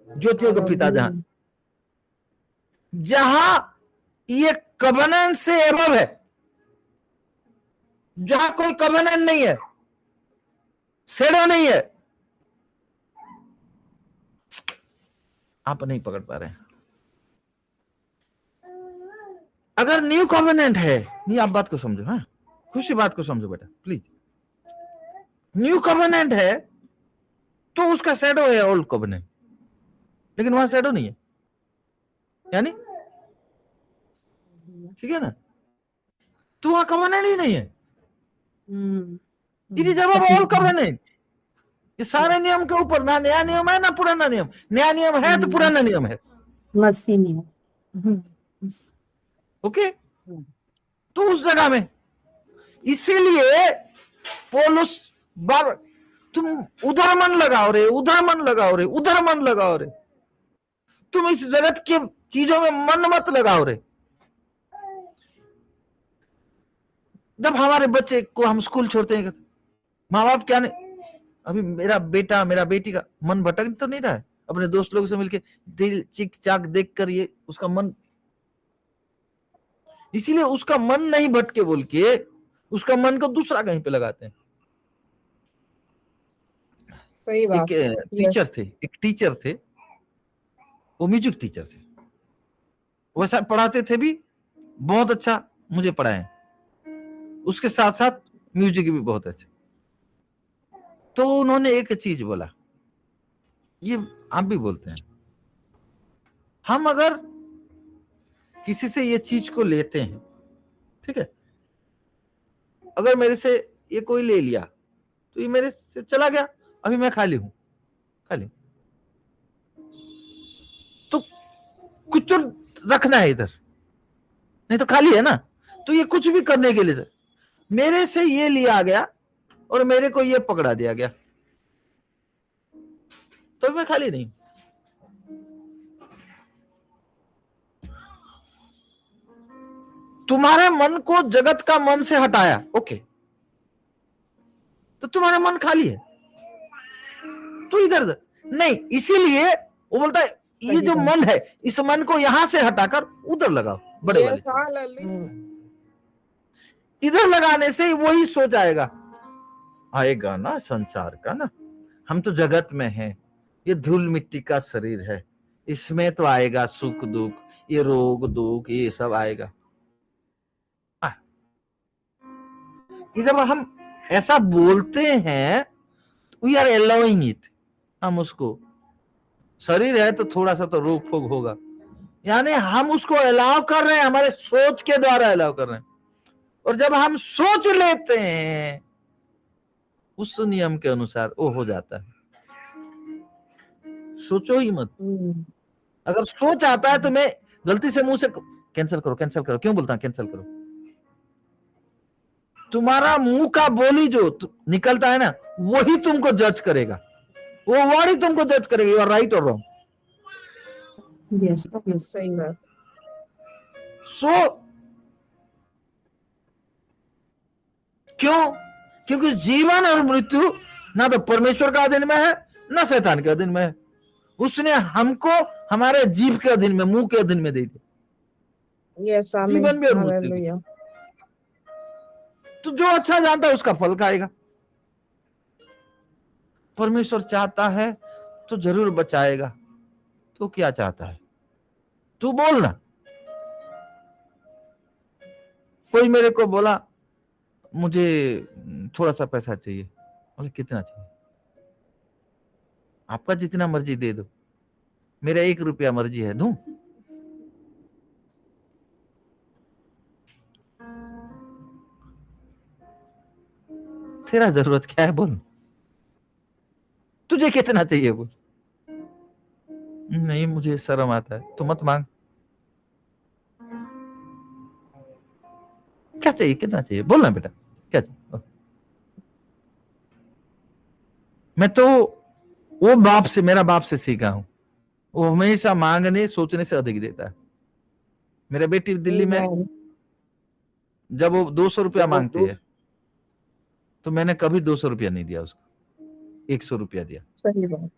ज्योतियों का पिता जहां ये कवेनेंट से एबव है, जहां कोई कवेनेंट नहीं है, शेडो नहीं है। आप नहीं पकड़ पा रहे हैं। अगर न्यू कवेनेंट है, नहीं आप बात को समझो, हाँ, खुशी बात को समझो बेटा प्लीज। न्यू कवेनेंट है तो उसका शैडो है ओल्ड कवेनेंट, लेकिन वहां शैडो नहीं है, यानी ठीक है ना, तो वहां कवेनेंट ही नहीं है। It is above all covenant. ये सारे नियम के ऊपर, ना नया नियम है ना पुराना नियम। नया नियम है तो पुराना नियम है, मसीह नियम। ओके। तो उस जगह में इसीलिए पौलुस बार तुम उधर मन लगाओ रे, उधर मन लगाओ रे, उधर मन लगाओ रे, तुम इस जगत के चीजों में मन मत लगाओ रे। जब हमारे बच्चे को हम स्कूल छोड़ते हैं, माँ बाप क्या नहीं, अभी मेरा बेटा मेरा बेटी का मन भटक तो नहीं रहा है, अपने दोस्त लोगों से मिलके दिल चिक चाक देख कर ये उसका मन, इसीलिए उसका मन नहीं भटके बोल के उसका मन को दूसरा कहीं पे लगाते हैं। सही बात। एक टीचर थे, वो म्यूजिक टीचर थे, वैसा पढ़ाते थे भी, बहुत अच्छा मुझे पढ़ाए, उसके साथ साथ म्यूजिक भी बहुत अच्छा। तो उन्होंने एक चीज बोला, ये आप भी बोलते हैं, हम अगर किसी से ये चीज को लेते हैं, ठीक है, अगर मेरे से ये कोई ले लिया तो ये मेरे से चला गया, अभी मैं खाली हूं, खाली, तो कुछ तो रखना है इधर, नहीं तो खाली है ना। तो ये कुछ भी करने के लिए मेरे से ये लिया गया और मेरे को ये पकड़ा दिया गया, तो मैं खाली नहीं। तुम्हारे मन को जगत का मन से हटाया, ओके, तो तुम्हारा मन खाली है, तो इधर नहीं। इसीलिए वो बोलता है ये जो मन है, इस मन को यहां से हटाकर उधर लगाओ, बड़े वाले से। इधर लगाने से वही सोच आएगा ना संसार का ना, हम तो जगत में हैं, ये धूल मिट्टी का शरीर है, इसमें तो आएगा सुख दुख, ये रोग दुख, ये सब आएगा। जब हम ऐसा बोलते हैं, वी आर अलाउइंग इट। हम उसको, शरीर है तो थोड़ा सा तो रोक फोक होगा, यानी हम उसको अलाउ कर रहे हैं, हमारे सोच के द्वारा अलाउ कर रहे हैं। और जब हम सोच लेते हैं उस नियम के अनुसार, वो हो जाता है। सोचो ही मत। अगर सोच आता है तो मैं गलती से मुंह से कैंसिल करो, कैंसिल करो, क्यों बोलता हूं कैंसिल करो? तुम्हारा मुंह का बोली जो निकलता है ना, वही तुमको जज करेगा, वो वर्ड ही तुमको जज करेगा, यू आर राइट और रॉन्ग। यस सही बात। सो क्यों? क्योंकि जीवन और मृत्यु ना तो परमेश्वर का अधीन में है, ना शैतान के अधीन में है। उसने हमको हमारे जीव के अधीन में, मुंह के अधीन में दे दिया, यस आमीन, जीवन भी और मृत्यु भी। हालेलुया। तो जो अच्छा जानता है उसका फल खाएगा। परमेश्वर चाहता है तो जरूर बचाएगा। तो क्या चाहता है तू बोलना। कोई मेरे को बोला मुझे थोड़ा सा पैसा चाहिए, बोले कितना चाहिए? आपका जितना मर्जी दे दो, मेरा 1 रुपया मर्जी है, दूं? तेरा जरूरत क्या है बोल, तुझे कितना चाहिए बोल। नहीं मुझे शर्म आता है, तो मत मांग। क्या चाहिए, कितना चाहिए बोलना बेटा, क्या चाहिए? मैं तो वो बाप से, मेरा बाप से सीखा हूं, वो हमेशा मांगने सोचने से अधिक देता है। मेरा बेटी दिल्ली में जब वो 200 रुपया मांगती है तो मैंने कभी 200 रुपया नहीं दिया उसको, 100 रुपया दिया। सही बात।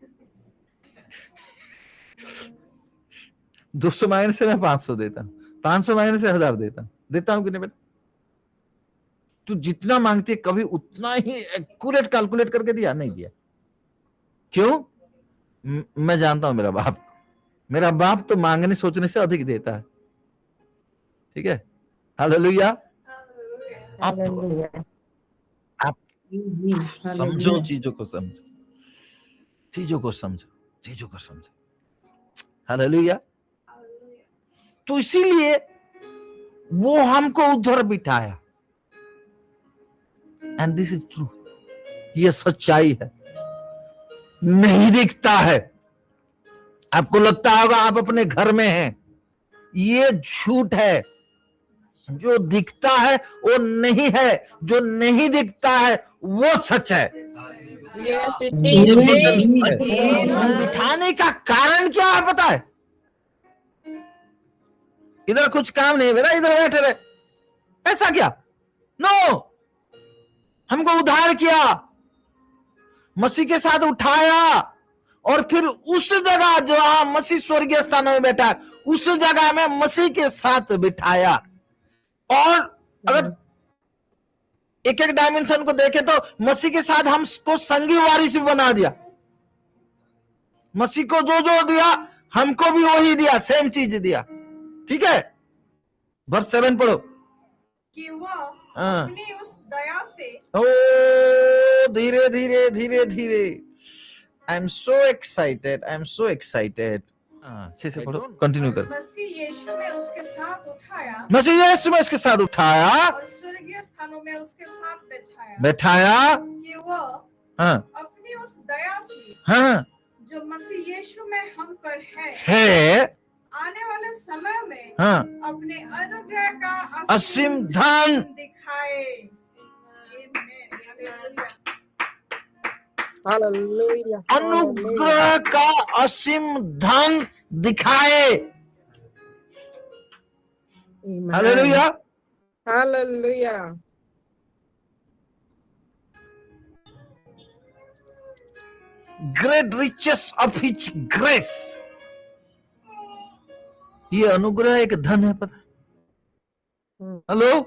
200 मांगने से मैं 500 देता हूँ, 500 मांगने से 1000 देता हूँ कि नहीं बेटा? तू जितना मांगती है कभी उतना ही एक्यूरेट कैलकुलेट करके दिया? नहीं दिया। क्यों? मैं जानता हूं मेरा बाप तो मांगने सोचने से अधिक देता है। ठीक है, हालेलुया। आप समझो, चीजों को समझो। हालेलुया। तो इसीलिए वो हमको उधर बिठाया, एंड दिस इज ट्रू। ये सच्चाई है, नहीं दिखता है। आपको लगता होगा आप अपने घर में हैं, ये झूठ है। जो दिखता है वो नहीं है, जो नहीं दिखता है वो सच है। यस ये बिठाने का कारण क्या है पता है? इधर कुछ काम नहीं मेरा, इधर बैठे रहे, ऐसा क्या? नो, हमको उद्धार किया, मसीह के साथ उठाया, और फिर उस जगह जहां मसीह स्वर्गीय स्थानों में बैठा है, उस जगह में मसीह के साथ बिठाया। और अगर एक एक डायमेंशन को देखें तो मसीह के साथ हमको संगी वारिस भी बना दिया। मसीह को जो जो दिया हमको भी वही दिया, सेम चीज दिया। ठीक है, वर्स 7 पढ़ो। कि वह अपनी उस दया से, ओ धीरे धीरे धीरे धीरे, आई एम सो एक्साइटेड, अच्छे से पढ़ो, कंटिन्यू कर। मसीह यीशु में उसके साथ उठाया, मसीह यीशु में उसके साथ उठाया और स्वर्गीय स्थानों में उसके साथ बैठाया कि वह हाँ अपनी उस दया से हाँ जो मसीह यीशु में हम पर है आने वाले समय में हाँ अपने अनुग्रह का असीम धन दिखाए। हालेलुया। अनुग्रह का असीम धन दिखाए। Hallelujah. Hallelujah. Great riches of his grace, ये अनुग्रह एक धन है, पता? हेलो,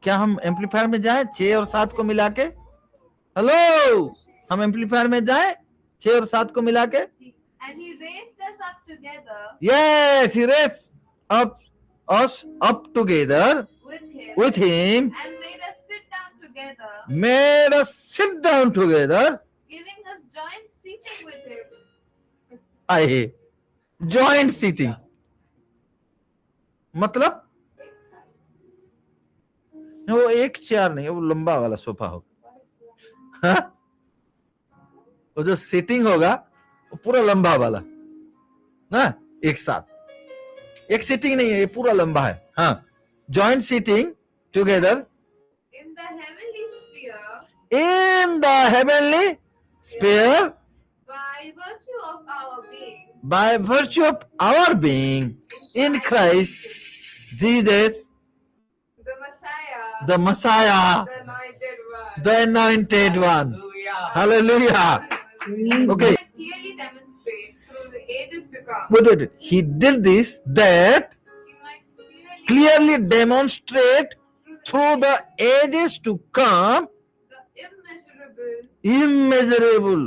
क्या हम एम्पलीफायर में जाएं 6 और 7 को मिला के? हेलो, हम एम्पलीफायर में जाएं 6 और 7 को मिला के? And he raised us up together Yes, he raised us up together with him, and made us sit down together, made us sit down together. giving us joint seating with him. आए joint seating मतलब वो एक chair नहीं, वो लंबा वाला sofa होगा। हाँ? वो जो सीटिंग होगा वो पूरा लंबा वाला ना, एक साथ। एक सीटिंग नहीं है, ये पूरा लंबा है। हाँ, joint sitting together In the heavenly sphere, in the heavenly sphere by virtue of our being in Christ Jesus, the Messiah, the Messiah, the anointed one. the anointed one. Hallelujah. Okay. Clearly demonstrate through the ages to come. Wait. He did this that You might clearly demonstrate through the ages to come the immeasurable,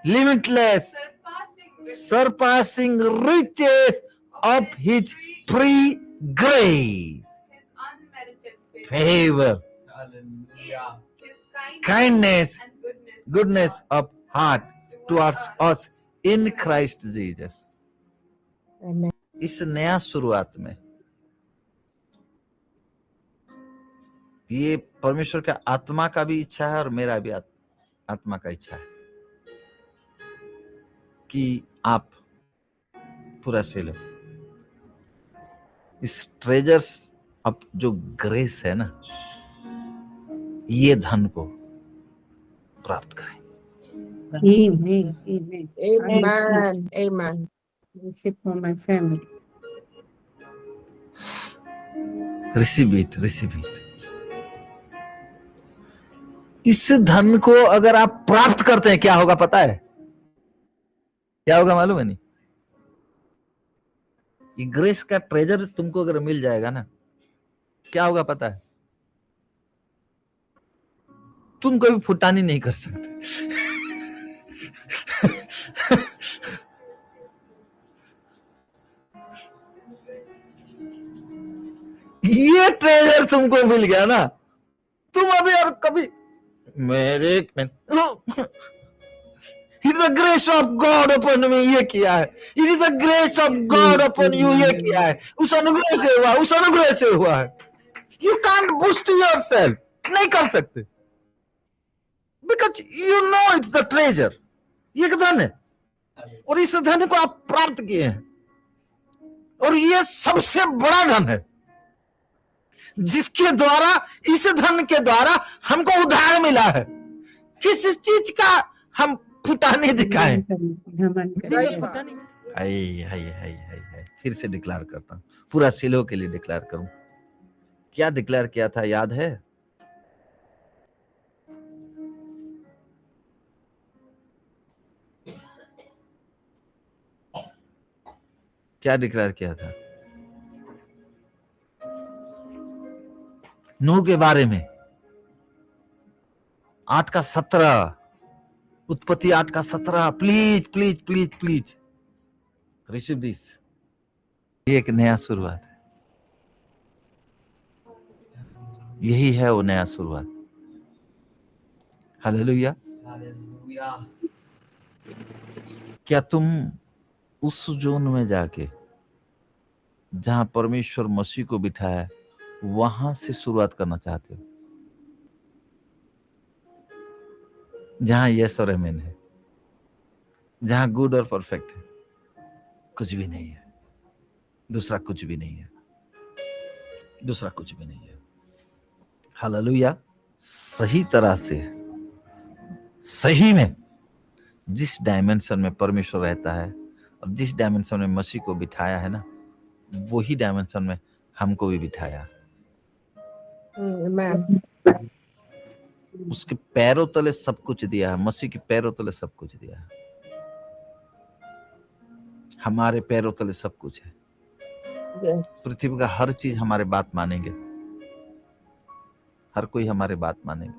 limitless, surpassing riches of his free grace, his unmerited favor, his kindness, and goodness, goodness of heart towards us in Christ Jesus. Amen. इस नया शुरुआत में ये परमेश्वर का आत्मा का भी इच्छा है और मेरा भी आत्मा का इच्छा है कि आप पूरा से लो इस ट्रेजर्स अब जो ग्रेस है ना, ये धन को प्राप्त करें। Amen. Amen. Amen. Amen. Receive for my family. Receive it, receive it. इस धन को अगर आप प्राप्त करते हैं, क्या होगा पता है? क्या होगा मालूम है? नहीं, ये ग्रेस का ट्रेजर तुमको अगर मिल जाएगा ना, क्या होगा पता है? तुम कभी फुटानी नहीं कर सकते। ये ट्रेजर तुमको मिल गया ना, तुम अभी और कभी मेरे it is the grace of God upon मी, ये किया है। It is the grace of God upon you, ये किया है। उस अनुग्रह से हुआ, उस अनुग्रह से हुआ है। यू कांट बूस्ट योरसेल्फ, नहीं कर सकते, because you know it's the treasure. ये एक धन है और इस धन को आप प्राप्त किए हैं और ये सबसे बड़ा धन है जिसके द्वारा, इस धन के द्वारा हमको उधार मिला है। किस चीज का हम फुटाने दिखाएं? फिर से डिक्लेयर करता हूं, पूरा सिलो के लिए डिक्लेयर करूं। क्या डिक्लेयर किया था याद है? क्या डिक्लेयर किया था? नूह के बारे में 8:17, उत्पत्ति 8:17। Please please please please receive this. ये एक नया शुरुआत है, यही है वो नया शुरुआत। हालेलुया। क्या तुम उस जोन में जाके जहां परमेश्वर मसीह को बिठाया, वहां से शुरुआत करना चाहते हो? जहां यस और आमीन है, जहां गुड और परफेक्ट है, कुछ भी नहीं है, दूसरा कुछ भी नहीं है, दूसरा कुछ भी नहीं है। हालेलुया। सही तरह से, सही में जिस डायमेंशन में परमेश्वर रहता है और जिस डायमेंशन में मसीह को बिठाया है ना, वही डायमेंशन में हमको भी बिठाया। Amen. उसके पैरों तले सब कुछ दिया है, मसीह के पैरों तले सब कुछ दिया है। हमारे पैरों तले सब कुछ है। Yes. पृथ्वी का हर चीज हमारे बात मानेंगे, हर कोई हमारे बात मानेंगे।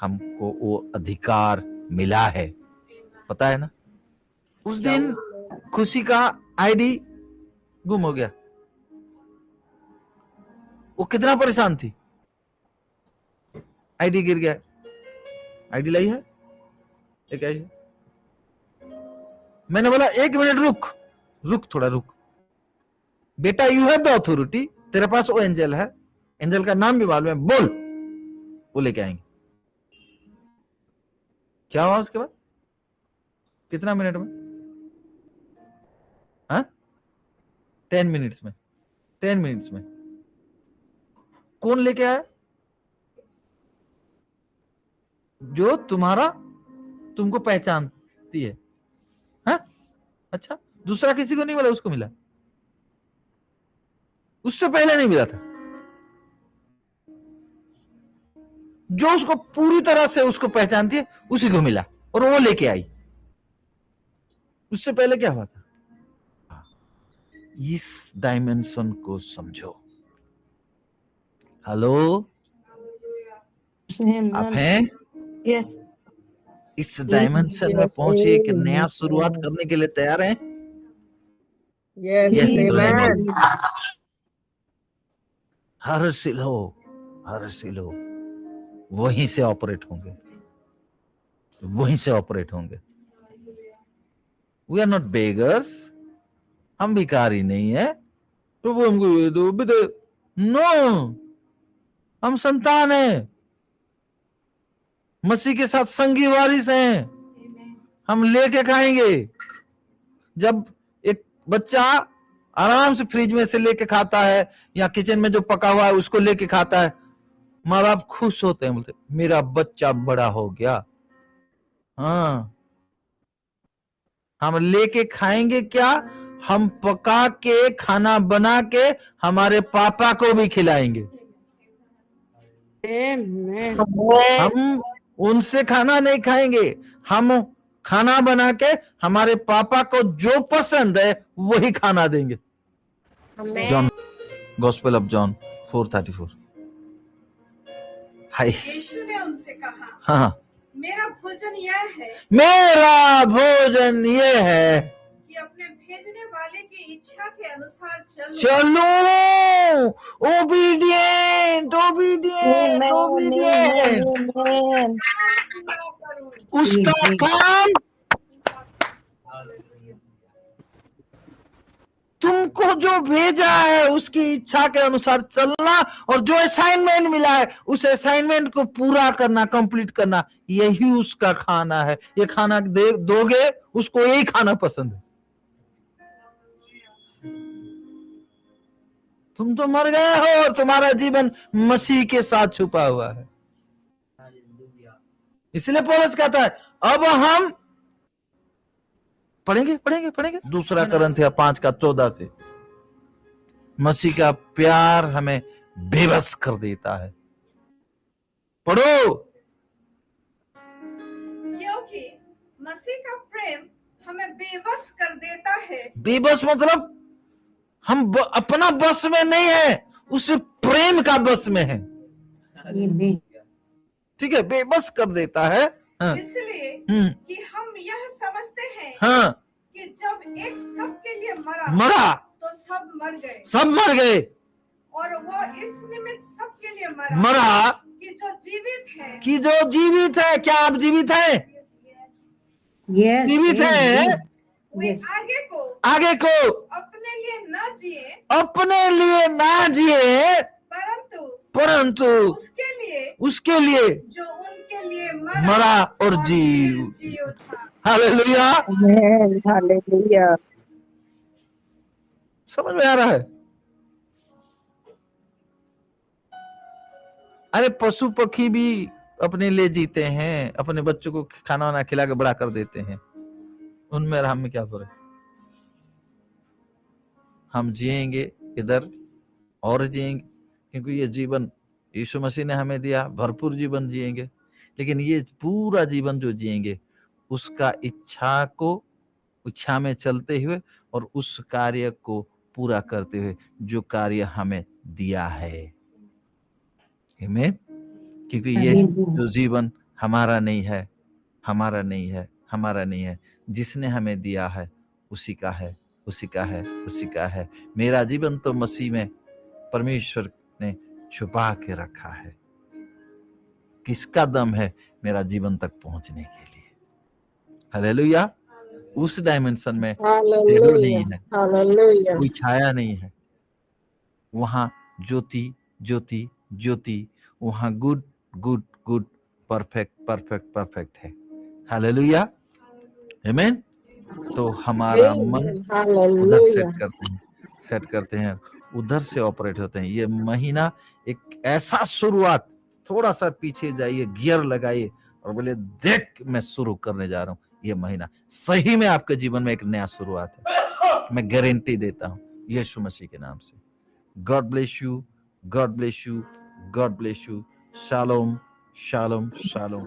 हमको वो अधिकार मिला है, पता है ना? उस दिन खुशी का आईडी गुम हो गया। वो कितना परेशान थी, आईडी गिर गया, आईडी लाई है, एक आई, मैंने बोला 1 मिनट रुक थोड़ा रुक बेटा, यू हैव द अथॉरिटी, तेरे पास वो एंजल है, एंजल का नाम भी मालूम है, बोल, वो लेके आएंगे। क्या हुआ उसके बाद, कितना मिनट में, हाँ 10 मिनट्स में, 10 मिनट्स में कौन लेके आया, जो तुमको पहचानती है, हाँ अच्छा, दूसरा किसी को नहीं मिला, उसको मिला, उससे पहले नहीं मिला था, जो उसको पूरी तरह से उसको पहचानती है उसी को मिला और वो लेके आई। उससे पहले क्या हुआ था, इस डायमेंशन को समझो। हेलो, आप हैं यस इस डायमेंशन में पहुंचे कि नया शुरुआत करने के लिए तैयार हैं? Yes, Yes, amen. हर सिलो वहीं से ऑपरेट होंगे, वी आर नॉट बेगर्स, हम भिखारी नहीं है, तो वो हमको ये दो भी दे, नो, हम संतान हैं, मसीह के साथ संगी वारिस हैं, हम लेके खाएंगे। जब एक बच्चा आराम से फ्रिज में से लेके खाता है या किचन में जो पका हुआ है उसको लेके खाता है, माँ बाप खुश होते हैं, बोलते मेरा बच्चा बड़ा हो गया। हाँ, हम लेके खाएंगे क्या, हम पका के खाना बना के हमारे पापा को भी खिलाएंगे। Amen. हम उनसे खाना नहीं खाएंगे, हम खाना बना के हमारे पापा को जो पसंद है वही खाना देंगे। John, gospel of John 4:34। हाय, यीशु ने उनसे कहा, हाँ, मेरा भोजन यह है कि अपने भेजने वाले की इच्छा के अनुसार चलो, ओबीडिएंट, उसका काम तुमको जो भेजा है उसकी इच्छा के अनुसार चलना, और जो असाइनमेंट मिला है उस असाइनमेंट को पूरा करना, कंप्लीट करना, यही उसका खाना है। ये खाना दोगे उसको, यही खाना पसंद है। तुम तो मर गए हो और तुम्हारा जीवन मसीह के साथ छुपा हुआ है। इसलिए पौलुस कहता है, अब हम पढ़ेंगे 2 कोरिन्थियों 5:14 से, मसीह का प्यार हमें बेबस कर देता है। पढ़ो। क्योंकि मसीह का प्रेम हमें बेबस कर देता है। बेबस मतलब हम अपना बस में नहीं है, उस प्रेम का बस में है। ठीक है, बेबस कर देता है। हाँ, इसलिए कि हम यह समझते हैं हाँ, कि जब एक सबके लिए मरा तो सब मर गए, और वो इस निमित्त सबके लिए मरा कि जो जीवित है। क्या आप जीवित हैं? Yes. जीवित हैं? वे Yes. आगे को अपने लिए ना जिए परंतु उसके लिए जो उनके लिए मरा और जी उठा। हालेलुया। Amen. Hallelujah. समझ में आ रहा है? अरे पशु पक्षी भी अपने लिए जीते हैं, अपने बच्चों को खाना वाना खिला के बड़ा कर देते हैं, उनमें और हम में क्या फर्क? हम जिएंगे इधर और जिएंगे, क्योंकि ये जीवन यीशु मसीह ने हमें दिया, भरपूर जीवन जिएंगे, लेकिन ये पूरा जीवन जो जिएंगे उसका इच्छा में चलते हुए और उस कार्य को पूरा करते हुए जो कार्य हमें दिया है। आमीन। क्योंकि ये जो जीवन हमारा नहीं है, जिसने हमें दिया है उसी का है। मेरा जीवन तो मसीह में परमेश्वर उसने छुपा के रखा है। किसका दम है मेरा जीवन तक पहुंचने के लिए? हालेलुया। उस डायमेंशन में शैडो नहीं हालेलुया है, हालेलुया कोई छाया नहीं है। वहां ज्योति ज्योति ज्योति, वहां good good good, perfect perfect perfect है। हालेलुया, आमीन। तो हमारा मन उधर हालेलुया सेट करते हैं, उधर से ऑपरेट होते हैं। ये महीना एक ऐसा शुरुआत, थोड़ा सा पीछे जाइए, गियर लगाइए और बोले देख मैं शुरू करने जा रहा हूं। ये महीना सही में आपके जीवन में एक नया शुरुआत है, मैं गारंटी देता हूं यीशु मसीह के नाम से। God bless you, God bless you, God bless you. Shalom shalom shalom.